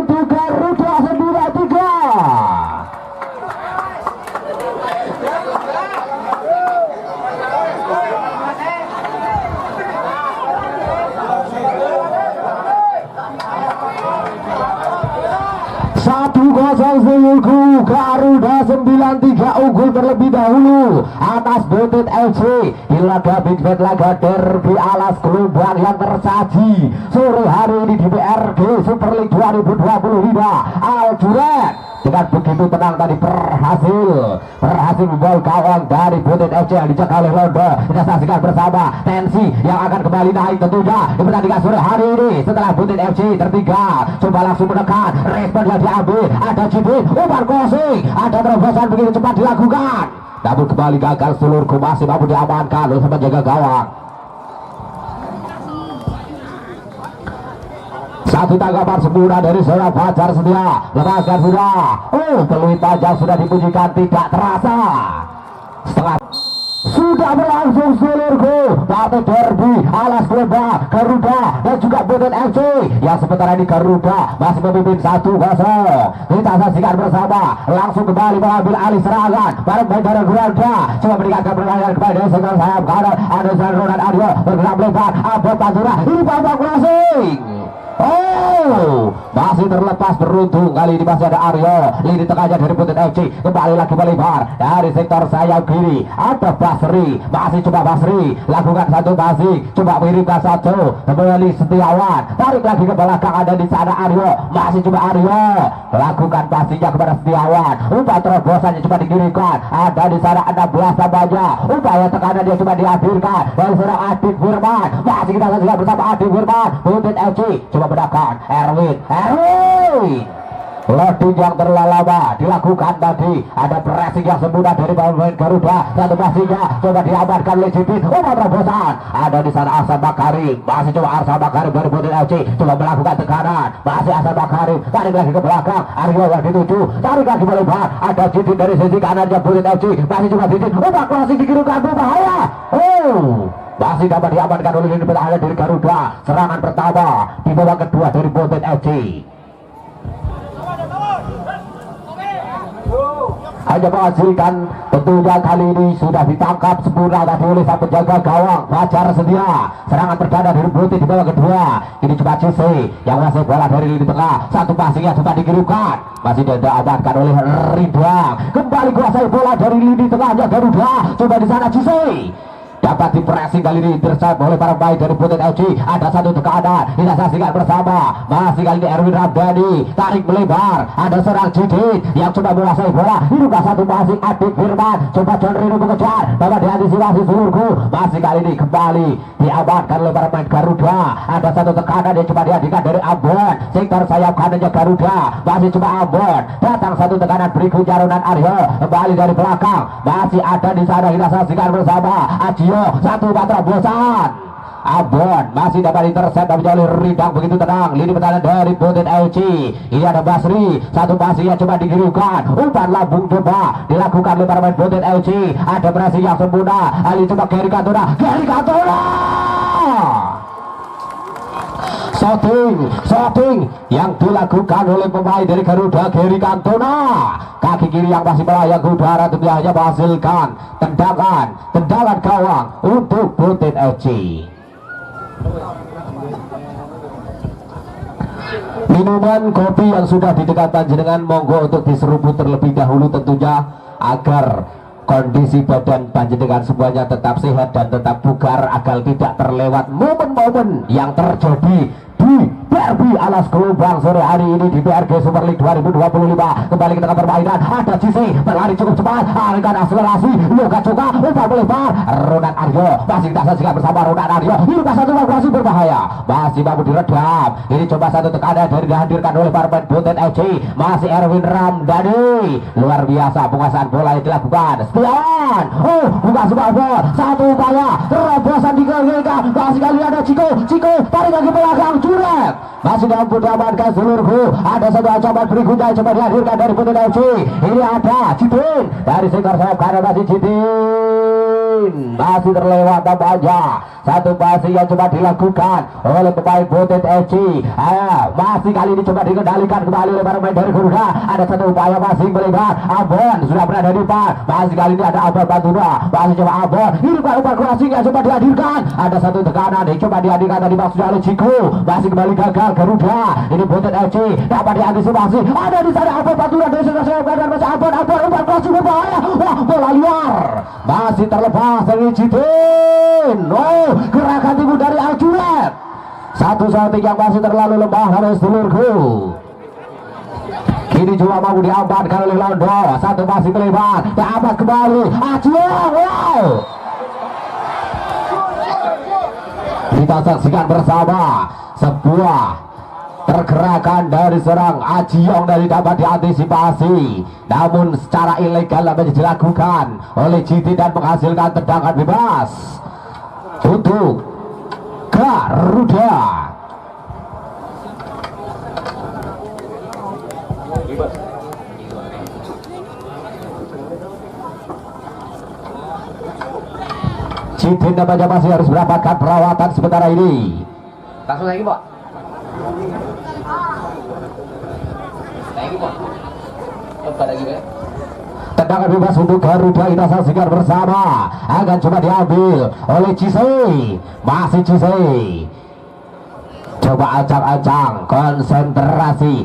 untuk Garuda 93. Garuda 93 unggul terlebih dahulu atas Butet FC di laga Big Bad, laga derby alas gelombang yang tersaji sore hari ini di BRG Super League 2025 Aljuret. Dengan begitu tenang tadi berhasil membol gawang dari Butet FC yang dijaga oleh Londo. Kita saksikan bersama tensi yang akan kembali naik tentunya di pertandingan sore hari ini setelah Butet FC tertinggal. Coba langsung menekan, respon yang diambil, ada Jibin, umpan crossing, ada terobosan begitu cepat dilakukan, namun kembali gagal. Seluruhku masih mampu diamankan oleh sama jaga gawang. Satu tanggapan sempurna dari seorang Fajar Setia, lepaskan sudah. Peluit panjang sudah dipujikan tidak terasa. Setengah sudah berlangsung seluruhku partai derby alas gelombang Garuda dan juga Butet FC yang sementara ini Garuda masih memimpin 1-0. Kita saksikan bersama, langsung kembali mengambil alih serangan bareng Bandara Garuda, coba meningkatkan permainan kepada sektor sayap kanan. Ada Ronald Aryo bergerak lebar, Abel Pantura, ini babak crossing. Masih terlepas beruntung, kali ini masih ada Aryo, lini tengahnya dari Butet FC, kembali lagi melebar dari sektor sayap kiri, ada Basri, masih coba Basri, lakukan satu masih, coba mengirimkan satu, kembali Setiawan, tarik lagi ke belakang, ada di sana Aryo, masih coba Aryo, lakukan pastinya kepada Setiawan, umpan terobosannya coba dikirimkan, ada di sana 16 tambahnya, upaya tekanan dia coba dihadirkan dari seorang Adit Firman, masih kita saksikan bersama Adit Firman, Butet FC, coba mendakan Erwin loading yang terlalu lama dilakukan tadi, ada pressing yang sempurna dari pemain Garuda, satu pastinya coba diamankan oleh Jipin, umpan terobosan, ada di sana Arsa Makarim, masih coba Arsa Makarim dari Butet FC, coba melakukan tekanan, masih Arsa Makarim, tarik lagi ke belakang, Aryo yang dituju, tarik lagi melebar, ada Jipin dari sisi kanannya Butet FC, masih coba Jipin, umpan crossing dikirimkan, berbahaya. Masih dapat diamankan oleh lini pertahanan dari Garuda. Serangan pertama di babak kedua dari Butet FC. Hanya menghasilkan, tentunya kali ini sudah ditangkap sempurna tadi oleh sang penjaga gawang Fajar Setia. Serangan perdana dari Butet di babak kedua. Ini coba CC yang masih bola dari lini tengah, satu passing yang coba dikirimkan, masih diamankan oleh Ridwan. Kembali kuasai bola dari lini tengahnya Garuda, coba di sana CC dapat dipressing, kali ini intercept oleh para pemain dari Butet FC. Ada satu tekanan, kita saksikan bersama, masih kali ini Erwin Ramdhani, tarik melebar, ada seorang Jidit yang coba menguasai bola, hidupkan satu masih Adit Firman, coba John Rino mengejar, dapat diantisipasi seluruhku, masih kali ini kembali diamankan oleh para pemain Garuda. Ada satu tekanan yang coba dihadirkan dari Ambon, sektor sayap kanannya Garuda, masih coba Ambon, datang satu tekanan berikutnya Ronald Aryo, kembali dari belakang, masih ada di sana, kita saksikan bersama Aji satu terobosan, Ambon masih dapat intercept oleh Ridang begitu tenang, lini pertahanan dari Butet FC. Ini ada Basri, satu pasir yang coba dikirimkan, umpan lambung coba dilakukan oleh para pemain Butet FC. Ada berhasil yang sempurna, Ali coba Gary Cantona shooting yang dilakukan oleh pemain dari Garuda, Gary Cantona, kaki kiri yang masih melayang ke udara, tentunya hanya menghasilkan tendangan gawang untuk Butet FC. Minuman kopi yang sudah didekatkan jenengan monggo untuk diseruput terlebih dahulu, tentunya agar kondisi badan panjenengan semuanya tetap sehat dan tetap bugar, agar tidak terlewat momen-momen yang terjadi di derby alas gelombang sore hari ini di BRG Super League 2025. Kembali ke tengah permainan, ada Cici berlari cukup cepat, alihkan akselerasi, Yoga Coka, umpan melebar, Ronald Aryo masih kita saksikan bersama Ronald Aryo, ini satu masih berbahaya, masih mampu diredam. Ini coba satu tekanan dari dihadirkan oleh para pemain Butet FC, masih Erwin Ramdhani, luar biasa penguasaan bola yang dilakukan. Setiawan, buka sebuah bola, satu upaya terobosan digagalkan, masih kali ada Ciko tarik lagi belakang, Juret masih mampu diamankan seluruhku. Ada satu ancaman berikutnya coba dihadirkan dari Butet FC. Ini ada Jidin dari sektor sayap kanan, masih Jidin Jidin masih terlewat tampaknya. Satu passing yang coba dilakukan oleh pemain Butet FC. Masih kali ini coba dikendalikan kembali oleh para pemain dari Garuda. Ada satu upaya masing melebar. Ambon sudah berada di depan. Masih kali ini ada Ambon Bantuna. Masih coba Ambon. Ini umpan crossing yang coba dihadirkan. Ada satu tekanan yang coba dihadirkan tadi maksudnya oleh Ciko. Masih kembali gagal Garuda. Ini Butet FC dapat diantisipasi. Ada di sana Ambon Bantuna dari sebelah kanan. Masih Ambon umpan crossing berbahaya. Wah, bola liar. Masih terlepas dari Jidin. Gerakan timu dari Aljuret. Satu setting yang masih terlalu lemah oleh sedulurku. Kini cuma mampu diamankan oleh Londo. Satu masih melebar. Dapat kembali Ajuang. Wow. Kita saksikan bersama sebuah pergerakan dari seorang Ajiong dari dapat diantisipasi, namun secara ilegal dapat dilakukan oleh Jiti dan menghasilkan tendangan bebas untuk Garuda. Jiti namanya masih harus mendapatkan perawatan sementara ini. Langsung lagi Pak. Tendangan bebas untuk Garuda kita saksikan bersama. Akan coba diambil oleh Cisei. Masih Cisei. Coba ancang-ancang, konsentrasi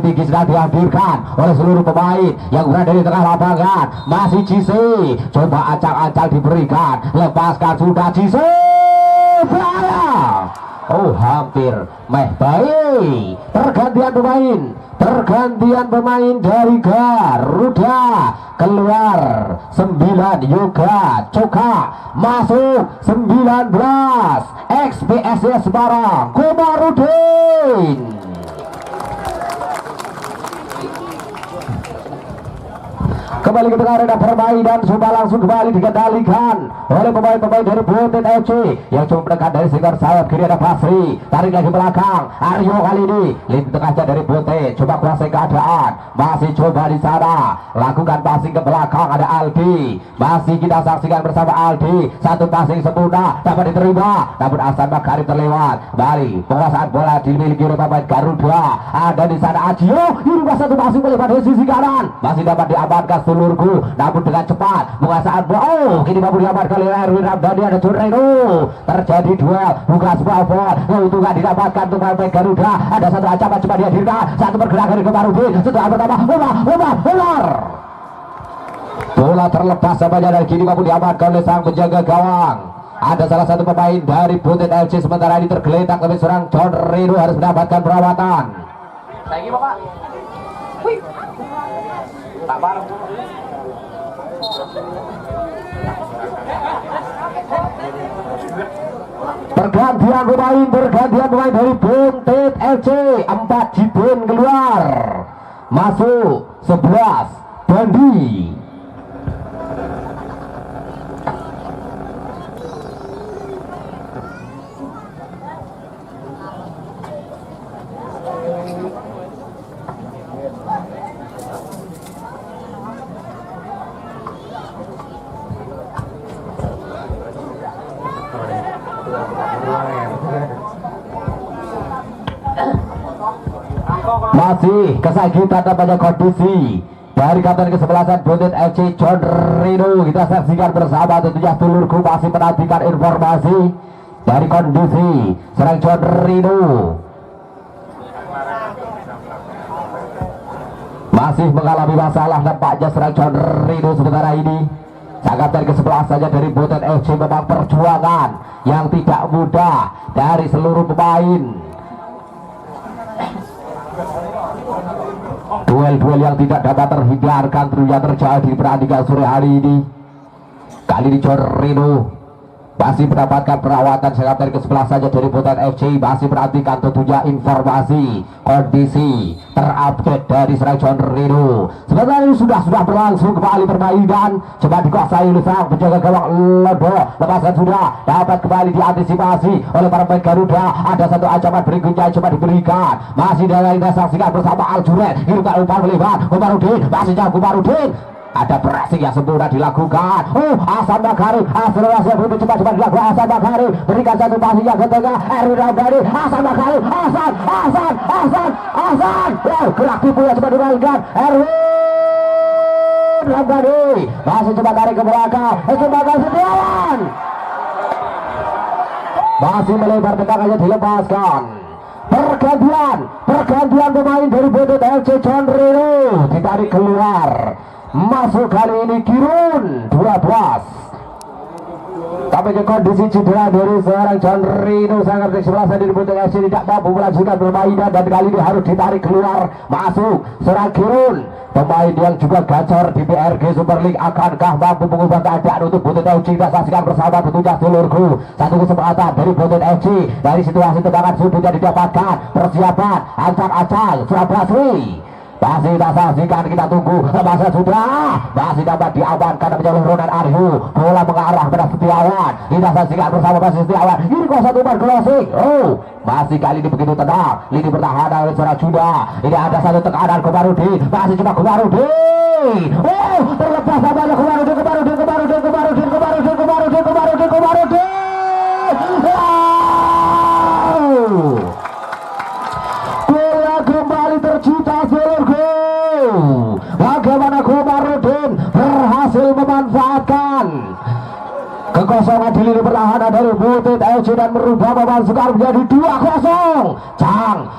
tinggi sudah dihadirkan oleh seluruh pemain yang berada di tengah lapangan. Masih Cisei. Coba ancang-ancang diberikan. Lepaskan sudah Cisei. Bahaya. Oh, hampir baik. Pergantian pemain dari Garuda. Keluar 9 Yoga Coka, masuk 19 XPSS Semarang Komarudin. Kembali ke tengah arena permainan, sudah langsung kembali dikendalikan oleh pemain-pemain dari Butet FC yang coba mendekat dari sektor sayap kiri. Ada Basri, tarik lagi belakang. Aryo kali ini lini tengahnya dari Butet, coba kuasai keadaan, masih coba di sana lakukan passing ke belakang. Ada Aldi, masih kita saksikan bersama Aldi. Satu passing sempurna dapat diterima, namun Hasan Makarim terlewat. Kembali penguasaan bola dimiliki oleh pemain Garuda. Ada di sana Ajio, ini satu passing melebar dari sisi kanan, masih dapat diamankan seluruhku, namun dengan cepat penguasaan bola. Kini mampu diamankan oleh Erwin Ramdhani. Ada John Reno, terjadi duel, bukan sebuah foul, keuntungan didapatkan untuk pemain Garuda. Ada satu ancaman coba dihadirkan, satu pergerakan dari Komarudin. Setelah pertama bola terlepas sampainya, dan kini mampu diamankan oleh sang penjaga gawang. Ada salah satu pemain dari Butet FC sementara ini tergeletak, tapi seorang John Reno harus mendapatkan perawatan. Lagi Bapak. Wih. Pergantian pemain dari Butet FC. 4 Jidin keluar, masuk 11 Bandi. Masih kesakitan pada kondisi dari kapten kesebelasan Butet FC John Reno. Kita saksikan bersama tentunya sedulurku, masih menantikan informasi dari kondisi serang John Reno. Masih mengalami masalah nampaknya serang John Reno sementara ini. Sang kapten kesebelasannya dari Butet FC memang perjuangan yang tidak mudah dari seluruh pemain. Duel-duel yang tidak dapat terhindarkan tentunya terjadi di pertandingan sore hari ini. Kali ini John Reno masih mendapatkan perawatan. Sang kapten kesebelasannya dari Butet FC masih menantikan tentunya informasi kondisi terupdate dari serang John Reno. Sebenarnya ini sudah berlangsung kembali permainan, coba dikuasai oleh sang penjaga gawang Londo. Lepasan sudah dapat kembali diantisipasi oleh para pemain Garuda. Ada satu ancaman berikutnya yang coba diberikan, masih dalam kita saksikan bersama Aljuret. Ini umpan melebar Komarudin, masih jauh Komarudin. ada pressing yang sempurna dilakukan. Hasan Bakari, akselerasi yang begitu cepat dilakukan. Hasan Bakari berikan satu passing yang ke tengah. Erwin Ramdhani, Hasan Bakari, Hasan. Gerak tipu yang cepat dimainkan. Erwin Ramdhani masih coba tarik ke belakang. Kembali Setiawan masih melebar tendangannya dilepaskan. Pergantian pemain dari Butet FC. John Reno ditarik keluar. Masuk kali ini Kirun 12. Tapi kondisi cedera dari seorang John Reno sangat sebelah dari Butet FC tidak mampu melanjutkan permainan dan kali ini harus ditarik keluar. Masuk seorang Kirun, pemain yang juga gacor di PRG Super League. Akankah mampu mengubah keadaan untuk Butet FC? Kita saksikan bersama tentunya seluruhku. Satu kesempatan dari Butet FC. Dari situasi tendangan sudah didapatkan. Persiapan ancang-ancang Surabasri masih tak saksikan, kita tunggu. Masa sudah masih dapat diamankan oleh Ronan Aryu. Bola mengarah pada Setiawan. Kita saksikan bersama masih Setiawan. Ini kuasa umpan closing. Masih kali ini begitu tenang. Lini pertahanan oleh seorang Juda. Ini ada satu tekanan Komarudin. Masih cuma Komarudin. Terlepas namanya Komarudin. Bola kembali tercipta seluruhku. Bagaimana Komarudin berhasil memanfaatkan kekosongan di lini pertahanan dari Butet FC dan merubah pemain skor menjadi 2-0. Cang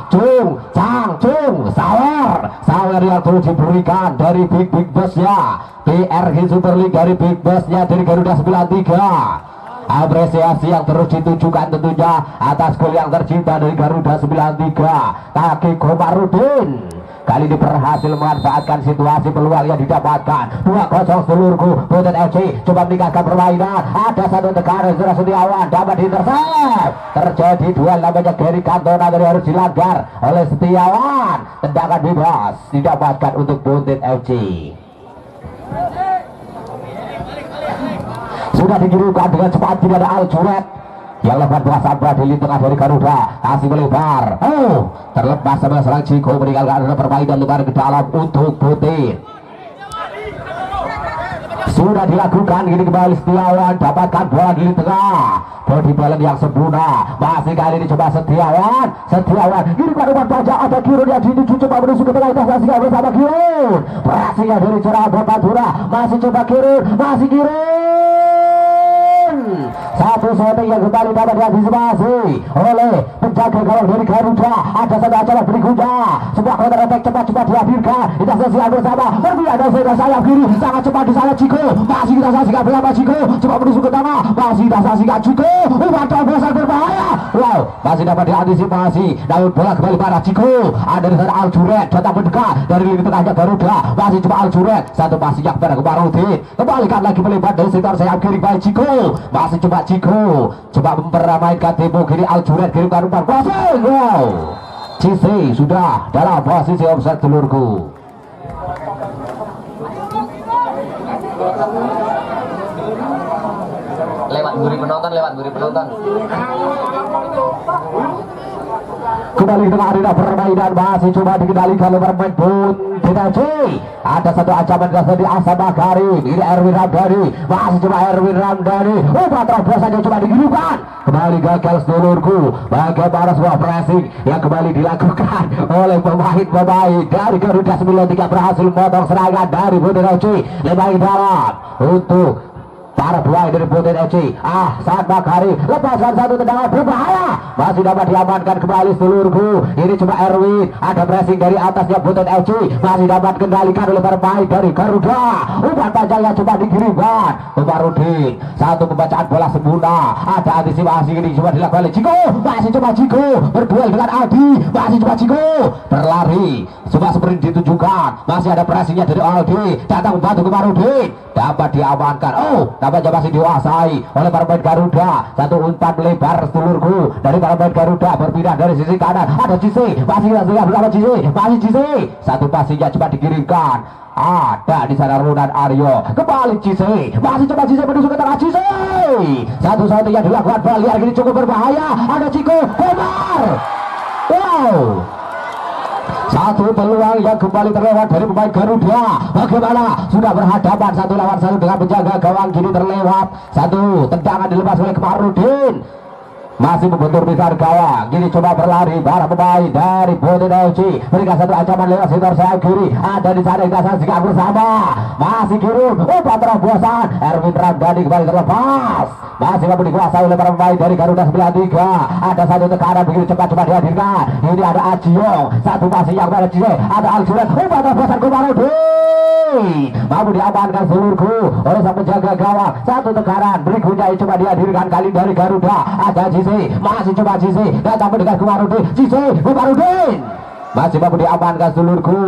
Cung Sawer yang terus diberikan dari big bossnya PRG Super League, dari big bossnya dari Garuda 93. Apresiasi yang terus ditujukan tentunya atas gol yang tercipta dari Garuda 93. Kaki Komarudin kali ini berhasil memanfaatkan situasi peluang yang didapatkan. 2-0 seluruhku. Butet FC coba meningkatkan permainan. Ada satu tekanan Zura Setiawan dapat diintersep. Terjadi duel namanya Gary Cantona dari harus dilanggar oleh Setiawan. Tendangan bebas didapatkan untuk Butet FC. Sudah dikirimkan dengan cepat, tidak ada Aljuret yang lepas bola sabar di tengah dari Garuda. Kasih melebar. Terlepas sama serang Ciko meninggalkan permainan lebar ke dalam untuk Butet. Sudah dilakukan, ini kembali Setiawan dapatkan bola di tengah. Body balance yang sempurna. Masih kali ini coba Setiawan. Ini pada umpan pajak ada Kirun yang dituju coba menuju ke tengah. Kita saksikan bersama Kirun. Berhasilnya dari cerah Pantura. Masih coba Kirun. Satu setting yang kembali dapat diantisipasi oleh penjaga gawang dari Garuda. Ada satu acara berikutnya. Sebuah counter attack cepat dihadirkan. Kita saksikan bersama. Berpindah dari sayap kiri. Sangat cepat di sana Ciko. Masih kita saksikan bersama Ciko. Coba menuju ke tengah. Masih kita saksikan Ciko. Umpan besar berbahaya. Masih dapat diantisipasi. Namun bola kembali pada Ciko. Ada di sana Aljuret datang mendekat dari lini tengahnya Garuda. Masih coba Aljuret. Satu passing yang pada Komarudin. Kembalikan lagi melebar dari sektor sayap kiri by Ciko. Masih coba Ciko coba memperamainkan tempo kiri. Aljuret kirimkan umpan crossing. Cise sudah dalam posisi offside telurku. Lewat guri penonton. Kembali ke tengah arena permainan, masih coba dikendalikan oleh pemain Butet FC. Ada satu ancaman dari Hasan Bakari. Ini Erwin Ramdhani. Masih coba Erwin Ramdhani. Umpan terobos saja coba dikirimkan. Kembali gagal sedulurku. Bagaimana sebuah pressing yang kembali dilakukan oleh pemain dari Garuda 93 berhasil memotong serangan dari Butet FC. Lebih dalam untuk para pemain dari Butet FC. Hasan Bakari lepaskan satu tendangan berbahaya. Masih dapat diamankan kembali seluruhku. Ini coba Erwin. Ada pressing dari atasnya Butet FC. Masih dapat kendalikan oleh pemain dari Garuda. Umpan panjang yang coba dikirimkan Komarudin. Satu pembacaan bola sempurna. Ada antisipasi ini coba dilakukan oleh Ciko. Masih coba Ciko berduel dengan Aldi. Masih coba Ciko berlari. Coba sprint ditujukan. Masih ada pressingnya dari Aldi. Datang membantu Komarudin. Dapat diamankan. Nampaknya masih dikuasai oleh para pemain Garuda. Satu umpan melebar seluruhku dari para pemain Garuda berpindah dari sisi kanan. Ada Cise. Masih bersama Cise. Satu passingnya coba dikirimkan. Ada di sana Ronan Aryo. Kembali Cise. Masih coba Cise menuju ke tengah Cise. Satu-satunya dilakukan Baliar ini cukup berbahaya. Ada Ciko. Komar. Satu peluang yang kembali terlewat dari pemain Garuda. Bagaimana? Sudah berhadapan satu lawan satu dengan penjaga gawang, kini terlewat. Satu tendangan dilepas oleh Kamarudin. Masih membentur besar gawang, kini coba berlari para pemain dari Bodet FC. Mereka satu ancaman lewat sekitar sayap kiri. Ada di sana kita saksikan bersama. Masih kirim umpan terobosan. Erwin Ramdhani kembali terlepas. Masih mampu dikuasai oleh para pemain dari Garuda 93. Ada satu tekanan begitu cepat-cepat dihadirkan. Ini ada Ajiong, satu masih yang pada Cie. Ada Aljuran, umpan terobosan Komarudin. Mampu diamankan seluruhku oleh sang penjaga gawang. Satu tekanan berikutnya coba dihadirkan kali dari Garuda. Ada Jise, masih coba Jise, datang mendekat Komarudin. Jise, Komarudin masih mampu diamankan seluruhku.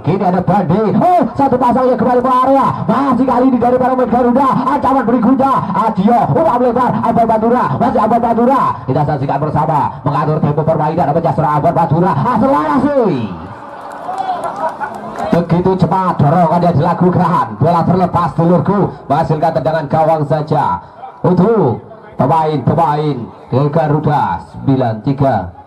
Kini ada Bandi. Oh, satu pasang yang kembali ke area. Masih kali ini dari para pemain Garuda. Ancaman berikutnya Adio, umpan lebar Abel Badura. Masih Abel Badura. Kita saksikan bersama mengatur tempo permainan. Apa jasra Abel Badura? Akselerasi. Begitu cepat dorongan yang dilakukan. Bola terlepas seluruhku. Menghasilkan tendangan gawang saja untuk pemain-pemain Garuda 93.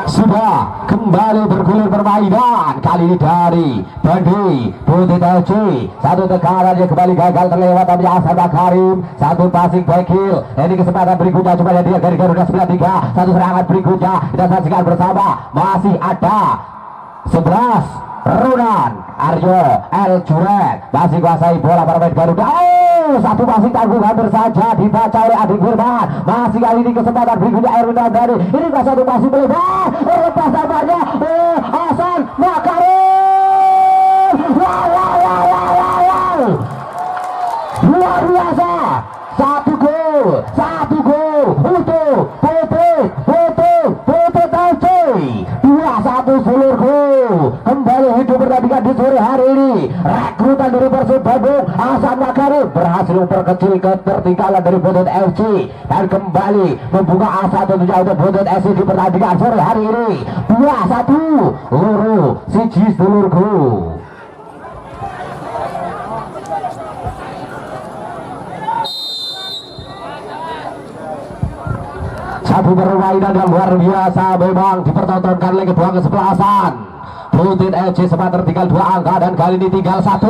Sudah kembali bergulir permainan kali ini dari Bandi Bodet FC. Satu tekanan yang kembali gagal terlewat tapi Hasan Makarim. Satu passing backhill. Ini kesempatan berikutnya coba dia dari Garuda 93. Satu serangan berikutnya kita saksikan bersama. Masih ada 11 Ronan Aryo El Juret masih kuasai bola para pemain Garuda. Oh, satu passing tanggung hampir saja dibaca oleh Adik Firman. Masih kali ini kesempatan berikutnya Erwin Ramdhani. Ini satu passing melebar. Lepas sabarnya Hasan Makarim. Wow. Luar biasa. Satu gol untuk Bodet FC. 2-1 seluruhku. Kembali hidup pertandingan di sore hari ini. Rekrutan dari Persib Bandung, Hasan Makarim berhasil memperkecil ketertinggalan dari Bodet FC dan kembali membuka asa tentunya untuk Bodet FC di pertandingan sore hari ini. 2-1 luru siji seluruhku. Satu permainan yang luar biasa memang dipertontonkan oleh kedua kesebelasan. Bodet FC sempat tertinggal 2 angka dan kali ini tinggal 1.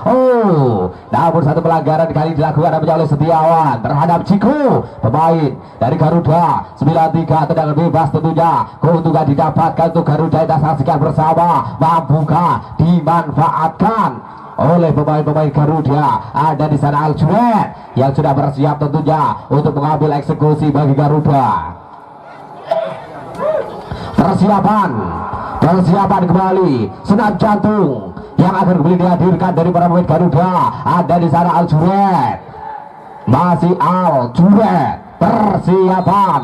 Oh, namun satu pelanggaran kali dilakukan oleh Setiawan terhadap Ciko, pemain dari Garuda 93. Tendangan bebas tentunya keuntungan didapatkan untuk Garuda. Kita saksikan bersama. Mampukah dimanfaatkan oleh pemain-pemain Garuda? Ada di sana Aljuret yang sudah bersiap tentunya untuk mengambil eksekusi bagi Garuda. Persiapan kembali senam jantung yang akan kembali dihadirkan dari para pemain Garuda. Ada di sana Aljuret, masih Aljuret. Persiapan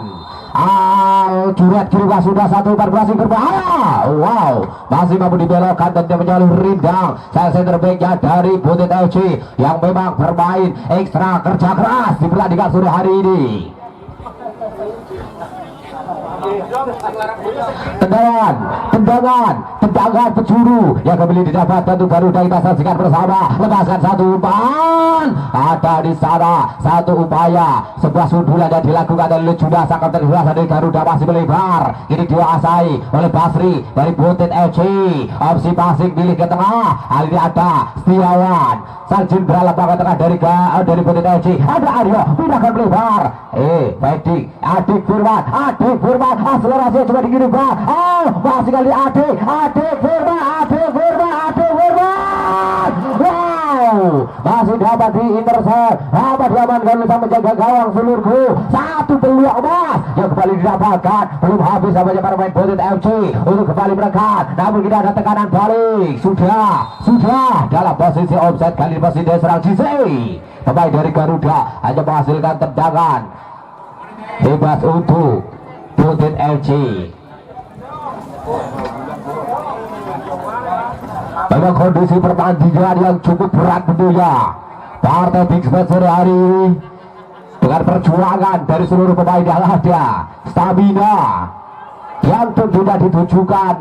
Aljuret kiri sudah 1-14 yang berbahaya. Wow, masih mampu dibelokkan dan dia menyalur rindang. Center back-nya dari Bodet FC yang memang bermain ekstra kerja keras di pertandingan sore hari ini. Tendangan penjuru yang kembali didapatkan untuk Garuda. Kita saksikan bersama. Lepaskan satu umpan. Ada di sana satu upaya, sebuah sundulan yang dilakukan oleh Judas. Akan terjadi dari Garuda masih melebar. Ini dikuasai oleh Basri dari Bodet FC. Opsi passing milik ke tengah. Kali ini ada Setiawan. Sarjin beralap ke tengah dari Bodet FC. Ada Aryo pindahkan melebar. Adik Firman. Akselerasi coba dikirimkan. Masih kali Adik Firman. Wow, masih dapat diintercept, dapat diamankan oleh sang penjaga gawang seluruhku. Satu peluang emas yang kembali didapatkan. Belum habis sampai para pemain Bodet FC untuk kembali menekan, namun kita ada tekanan balik. Sudah dalam posisi offside. Kali ini masih diserang Jise. Pemain dari Garuda hanya menghasilkan tendangan bebas untuk Bodet FC. Memang kondisi pertandingan yang cukup berat tentunya. Partai Big Match sore hari ini dengan perjuangan dari seluruh pemain yang ada, stamina yang tentunya ditujukan.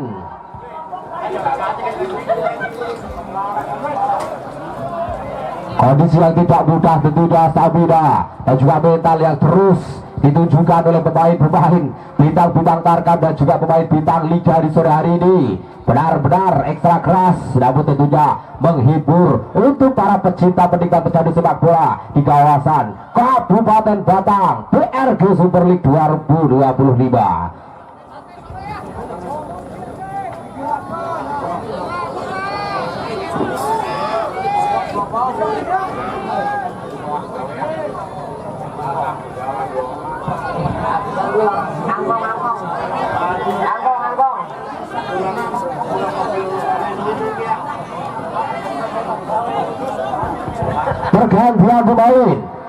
Kondisi yang tidak mudah tentunya, stamina dan juga mental yang terus ditujukan oleh pemain-pemain bintang-bintang Tarkam dan juga pemain bintang Liga di sore hari ini. Benar-benar ekstra keras, namun tentunya menghibur untuk para pecinta pecandu sepak bola di kawasan Kabupaten Batang BRG Super League 2025.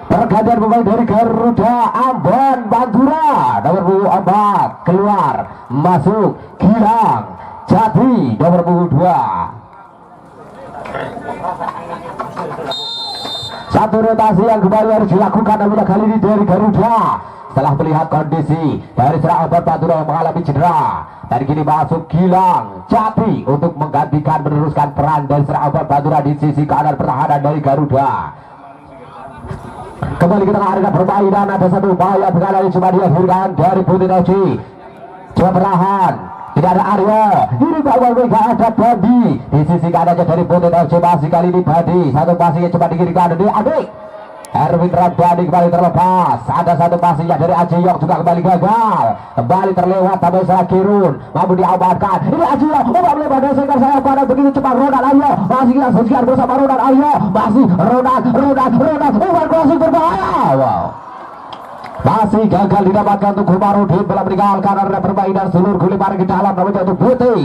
Pergantian pemain dari Garuda Ambon Bandura nomor punggung 4 keluar masuk Gilang Jati nomor punggung 2. Satu rotasi yang kembali harus dilakukan namun kali ini dari Garuda setelah melihat kondisi dari Serang Ambon Bandura yang mengalami cedera. Dan kini masuk Gilang Jati untuk menggantikan meneruskan peran dari Serang Ambon Bandura di sisi kanan pertahanan dari Garuda. Kembali ke tengah arena permainan, ada satu upaya pengalang cuma dihadirkan dari Putih FC. Coba perlahan, tidak ada Aryo, ini bawah mereka ada Bandi di sisi kanannya dari Putih FC. Masih kali ini Bandi, satu passingnya coba dikirimkan dari Adik Erwin Ramadhani kembali terlepas. Ada satu passingnya dari Ajiyong juga kembali gagal, kembali terlewat sampai salah Kirun mampu diamankan. Ini Ajiyong kembali pada sektor saya pada begitu cepat Ronald Aryo masih kita saksikan bersama Ronald Aryo, masih Ronald umpan crossing berbahaya. Wow, masih gagal didapatkan untuk Komarudin bola meninggalkan arena permainan seluruh guliman ke dalam namanya untuk Putih.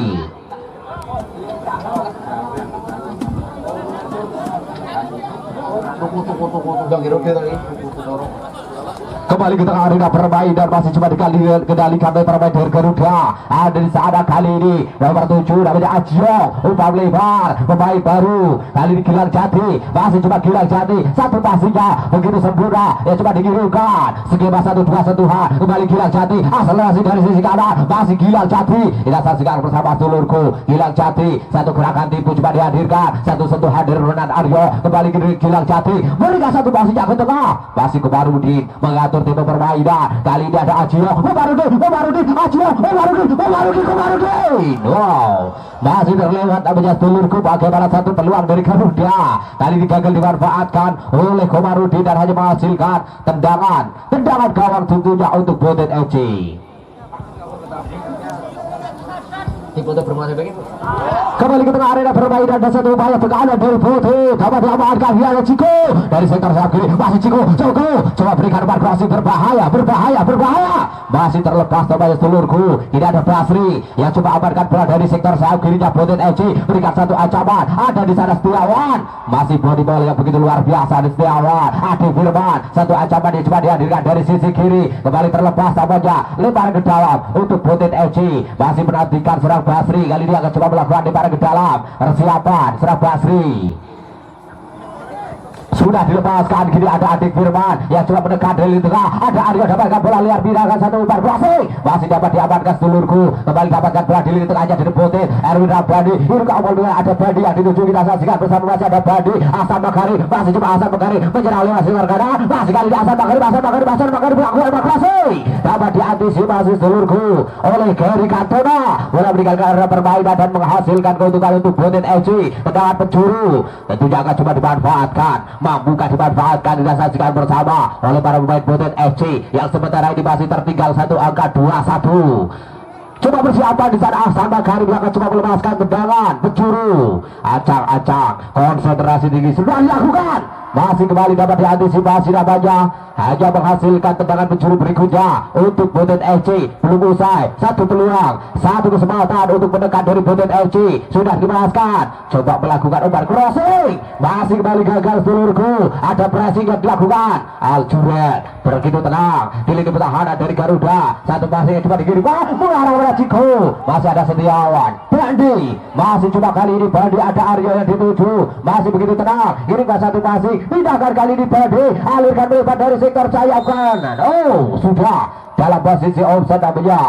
Kembali ke tengah arena permainan masih cuma dikendalikan oleh pemain dari Garuda. Ada di sana kali ini nomor 7 namanya Ajiyong, umpan lebar pemain baru kali ini Gilang Jati, masih cuma Gilang Jati, satu passingnya begitu sempurna ya coba dikirimkan skema 1-2-1-an kembali Gilang Jati, akselerasi dari sisi kanan masih Gilang Jati. Kita saksikan bersama dulurku Gilang Jati, satu gerakan tipu coba dihadirkan, satu sentuhan dari Ronald Aryo kembali ke Gilang Jati, berikan satu passingnya ke tengah masih Komarudin mengatur tipe permainan. Kali ini ada Ajiyong, Komarudin, Ajiyong, Komarudin. Wow, masih terlewat namanya dulurku. Bagaimana satu peluang dari Garuda kali ini gagal dimanfaatkan oleh Komarudin dan hanya menghasilkan tendangan gawang tentunya untuk Butet FC. Dipoto bermain baik itu. Kembali ke tengah arena permainan, ada satu upaya tekanan dari Putih, dapat diamankan dia ada Ciko dari sektor sayap kiri, masih Ciko coba berikan umpan crossing berbahaya, masih terlepas namanya seluruhku. Ini ada Basri yang coba amankan bola dari sektor sayap kirinya Butet FC, berikan satu ancaman, ada di sana Setiawan, masih body ball yang begitu luar biasa di Setiawan. Adi Firman, satu ancaman yang coba dihadirkan dari sisi kiri, kembali terlepas namanya, lempar ke dalam untuk Butet FC, masih menantikan serang Basri. Kali ini akan coba melakukan lemparan ke dalam, persiapan serang Basri sudah dilepaskan. Kini ada Adik Firman yang coba menekan dari tengah, ada Aryo dapatkan bola liar, pindahkan satu umpan crossing, masih dapat diamankan sedulurku, kembali dapatkan bola di lini tengahnya dari Putih, Erwin Ramadhani, ini ke awal dengan ada Badi yang dituju. Kita saksikan bersama masih ada Badi, Hasan Makari, masih cuma Hasan Makari menyerang oleh masih kanan, masih kali ini Hasan Makari melakukan umpan crossing, dapat diantisipasi sedulurku oleh Gary Cantona, bola meninggalkan arena permainan dan menghasilkan keuntungan untuk Butet FC. Tendangan penjuru tentunya akan coba dimanfaatkan, mampukah dimanfaatkan. Kita saksikan bersama oleh para pemain Butet FC yang sementara ini masih tertinggal satu angka 2-1. Coba persiapan di sana, sama Karim yang akan coba melepaskan tendangan penjuru, acang-acang konsentrasi tinggi sudah dilakukan, masih kembali dapat diantisipasi namanya, hanya menghasilkan tendangan penjuru berikutnya untuk Butet FC. Belum usai, satu peluang, satu kesempatan untuk menekan dari Butet FC sudah dibalaskan, coba melakukan umpan crossing, masih kembali gagal seluruhku. Ada pressing yang dilakukan, Aljuret begitu tenang di lini pertahanan dari Garuda, satu passing yang coba dikirim mengarah Ciko, masih ada Setiawan, Bandi, masih cuma kali ini Bandi, ada Aryo yang dituju, masih begitu tenang, kirimkan satu passing, pindahkan kali ini Bandi, alirkan melebar dari sektor sayap kanan. Oh, sudah dalam posisi offside namanya.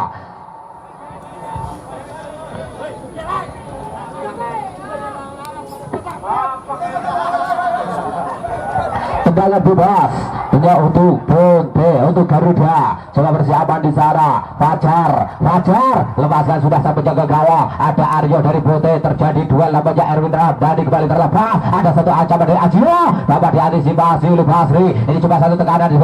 Tendangan bebas hanya untuk Bonte untuk Garuda. Coba persiapan di sana. Fajar lepaskan sudah sampai jaga gawang. Ada Aryo dari Bote, terjadi duel namanya Erwin Ramdhani kembali terlepas. Ada satu ancaman dari Ajio, dapat diantisipasi oleh Basri. Ini coba satu tekanan di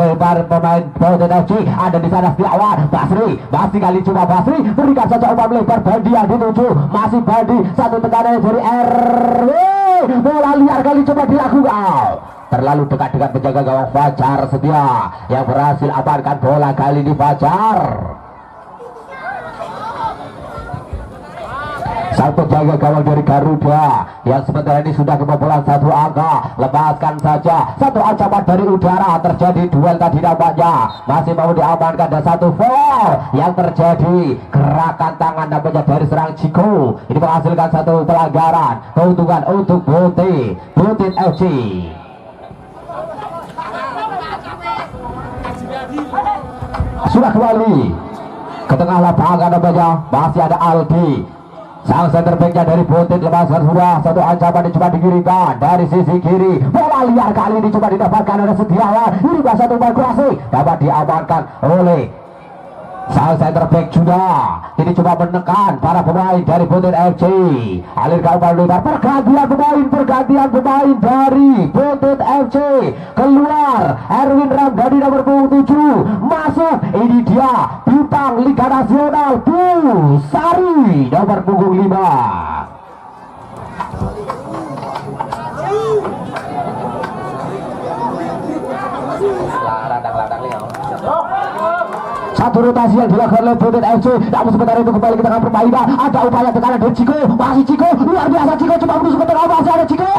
pemain Bote FC. Ada di sana Setiawan. Basri masih kali coba Basri berikan saja umpan lebar. Bandi yang dituju, masih Bandi, satu tekanan dari Erwin. Bola liar kali coba dilakukan, terlalu dekat-dekat penjaga gawang Fajar Setia yang berhasil amankan bola kali ini. Fajar sang penjaga gawang dari Garuda yang sebentar ini sudah kebobolan satu angka. Lepaskan saja, satu ancaman dari udara, terjadi duel tadi nampaknya masih mau diamankan. Dan satu foul yang terjadi, gerakan tangan nampaknya dari serang Ciko ini menghasilkan satu pelanggaran. Keuntungan untuk Butit FC. Sudah kembali ke tengah lapangan nampaknya masih ada Aldi. Sang center backnya dari Butit, lepaskan sudah, satu ancaman dicoba dikirimkan dari sisi kiri. Bola liar kali ini coba didapatkan oleh Setiawan. Ini satu umpan kurasi dapat diamankan oleh sang center back juga. Ini coba menekan para pemain dari Butit FC. Alirkan umpan lebar, pergantian pemain dari Butit FC. Keluar Erwin Ramdhani nomor 7, masuk ini dia bintang Liga Nasional Busari nomor punggung 5. Satu rotasi yang dilakukan oleh Butit FC. Namun sebentar itu kembali ke tengah permainan. Ada upaya tekanan dari Ciko, masih Ciko, luar biasa Ciko, coba menuju ke tengah, masih ada Ciko.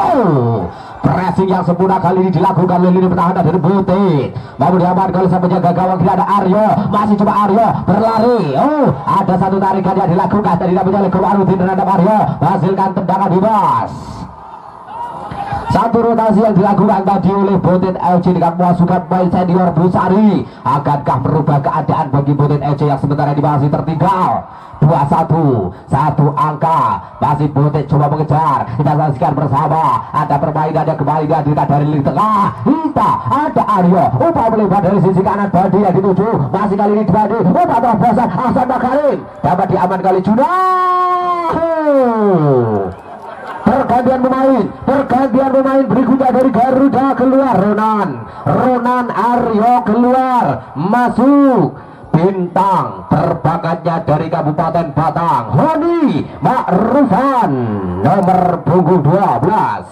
Pressing yang sempurna kali ini dilakukan oleh lini pertahanan dari Butit. Mau diamankan oleh sang penjaga gawang kiri, ada Aryo, masih coba Aryo berlari. Oh, ada satu tarikan yang dilakukan dari namanya oleh Komarudin terhadap Aryo, menghasilkan tendangan bebas. Satu rotasi yang dilakukan tadi oleh Butit FC dengan memasukkan pemain senior Busari. Akankah merubah keadaan bagi Butit FC yang sementara ini masih tertinggal 2-1, satu angka. Masih Butit coba mengejar. Kita saksikan bersama, ada permainan yang kembali dihadirkan dari lini tengah. Kita ada Aryo, upaya melebar dari sisi kanan, Bandi yang dituju, masih kali ini Bandi, upaya terobosan Hasan Makarim dapat diaman kali Judah. Pergantian pemain berikutnya dari Garuda. Keluar Ronan Aryo, keluar, masuk bintang terbangnya dari Kabupaten Batang, Honi Ma'rufan nomor punggung 12.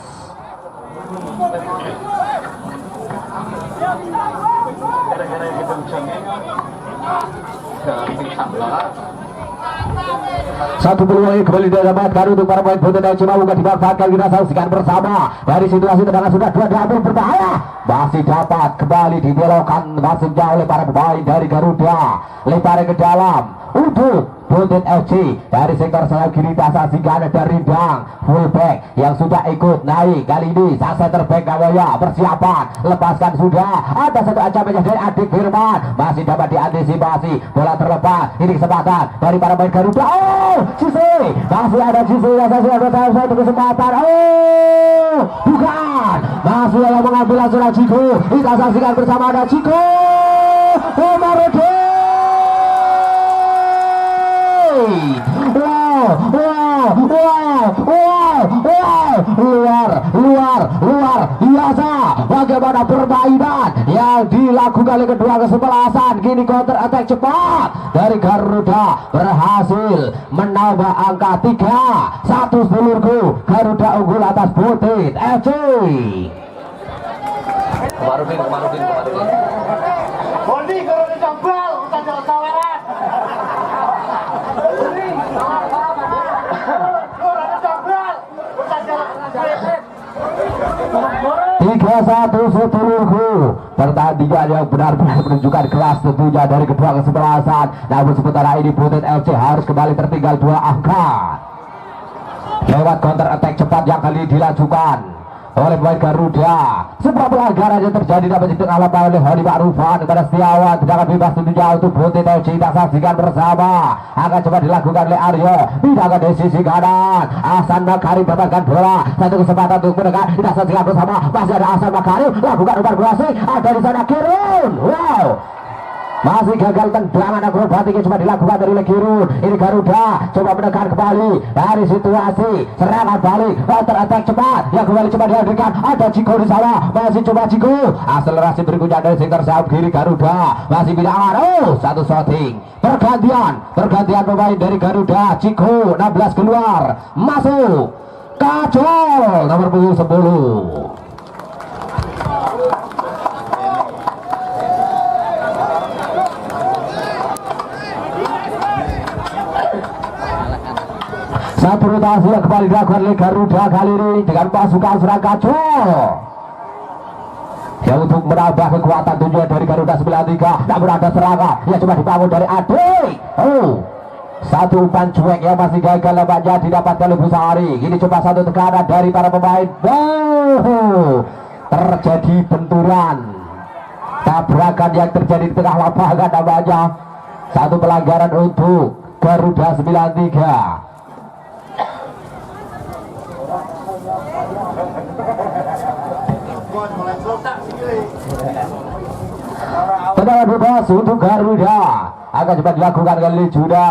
Satu peluang kembali didapatkan untuk para pemain Butit FC. Bukan dimanfaatkan, kita saksikan bersama. Dari situasi tendangan sudah dua diambil, berbahaya, masih dapat kembali dibelokkan masuknya oleh para pemain dari Garuda. Lebar ke dalam untuk Butit FC. Dari sektor sayap kiri saksikan ada Rindang fullback yang sudah ikut naik kali ini. Sang center back Gawaya persiapan, lepaskan sudah. Ada satu ancaman dari Adik Firman, masih dapat diantisipasi, bola terlepas. Ini kesempatan dari para pemain Garuda. Oh, Cise, masih ada Cise yang ada satu kesempatan. Oh, bukan, masih yang mengambil langsung Ciko. Kita saksikan bersama, ada Ciko Komarudin. Luar biasa bagaimana permainan yang dilakukan oleh kedua kesebelasan. Kini counter attack cepat dari Garuda berhasil menambah angka 3-1 sedulurku. Garuda unggul atas Butit FC. Komarudin. Bondi kalau dijambal, usah jalan saweran. Tiga satu sedulurku. Pertandingan yang benar-benar menunjukkan kelas tentunya dari kedua kesebelasan. Namun sementara ini Butit FC harus kembali tertinggal 2 angka lewat counter attack cepat yang kali dilakukan oleh pemain Garuda. Sebuah pelanggaran yang terjadi dapat dialami oleh Honi Ma'rufan kepada Setiawan. Tendangan bebas tentunya untuk Butit FC. Kita saksikan bersama, akan coba dilakukan oleh Aryo. Pindahan dari sisi kanan, Hasan Makarim dapatkan bola, satu kesempatan untuk menekan. Kita saksikan bersama, masih ada Hasan Makarim, lakukan umpan berhasil. Ada di sana Kirin. Wow, masih gagal tendangan akrobatik yang coba dilakukan dari Legirun. Ini Garuda coba menekan kembali dari situasi serangan balik, counter attack cepat yang kembali coba dihadirkan. Ada Ciko di sana, masih coba Ciko akselerasi berikutnya dari sektor sayap kiri Garuda, masih bilangan satu shooting pergantian pemain dari Garuda. Ciko 16 keluar, masuk Kacol nomor punggung 10. Satu rotasi yang kembali dilakukan oleh Garuda kali ini dengan pasukan serang Kacol yang untuk menambah kekuatan tujuan dari Garuda 93. Namun ada serangan yang coba dibangun dari Adik. Satu umpan cuek yang masih gagal nampaknya didapatkan oleh Busari. Ini coba satu tekanan dari para pemain. Terjadi benturan, tabrakan yang terjadi di tengah lapangan nampaknya. Satu pelanggaran untuk Garuda 93. Tendangan bebas untuk Garuda akan cepat dilakukan kali Juda.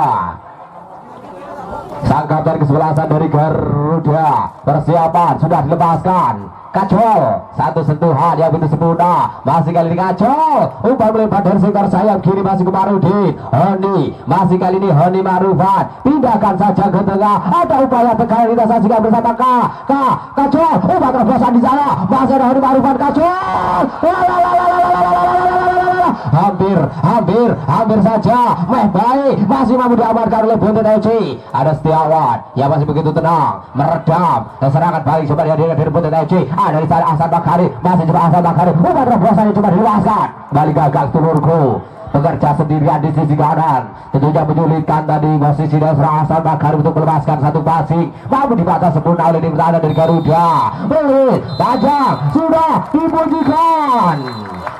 Sang kapten kesebelasan dari Garuda persiapan sudah dilepaskan. Kacol satu sentuhan yang begitu sempurna, masih kali ini Kacol umpan melebar dari sektor sayap kiri masih ke Marudin. Honi masih kali ini Honi Marufan pindahkan saja ke tengah. Ada upaya tekanan kita saksikan bersama Kacol umpan terobosan di sana, masih ada Honi Marufan. Kacol hampir saja baik masih mampu diamankan oleh Bonten FC. Ada Setiawan yang masih begitu tenang meredam serangan balik coba dihadirkan dari Bonten FC. Ada di sana Hasan Bakari, masih coba Hasan Bakari umpan terobosan yang coba diluaskan, balik gagal Tulurku bekerja sendirian di sisi kanan, tentunya menyulitkan tadi posisi dan serang Hasan Bakari untuk melepaskan satu passing, mampu dibatas sempurna oleh tim pertahanan dari Garuda. Belit Bajang sudah dipujikan,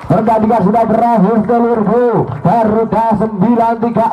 pertandingan sudah berakhir Telurku. Garuda 93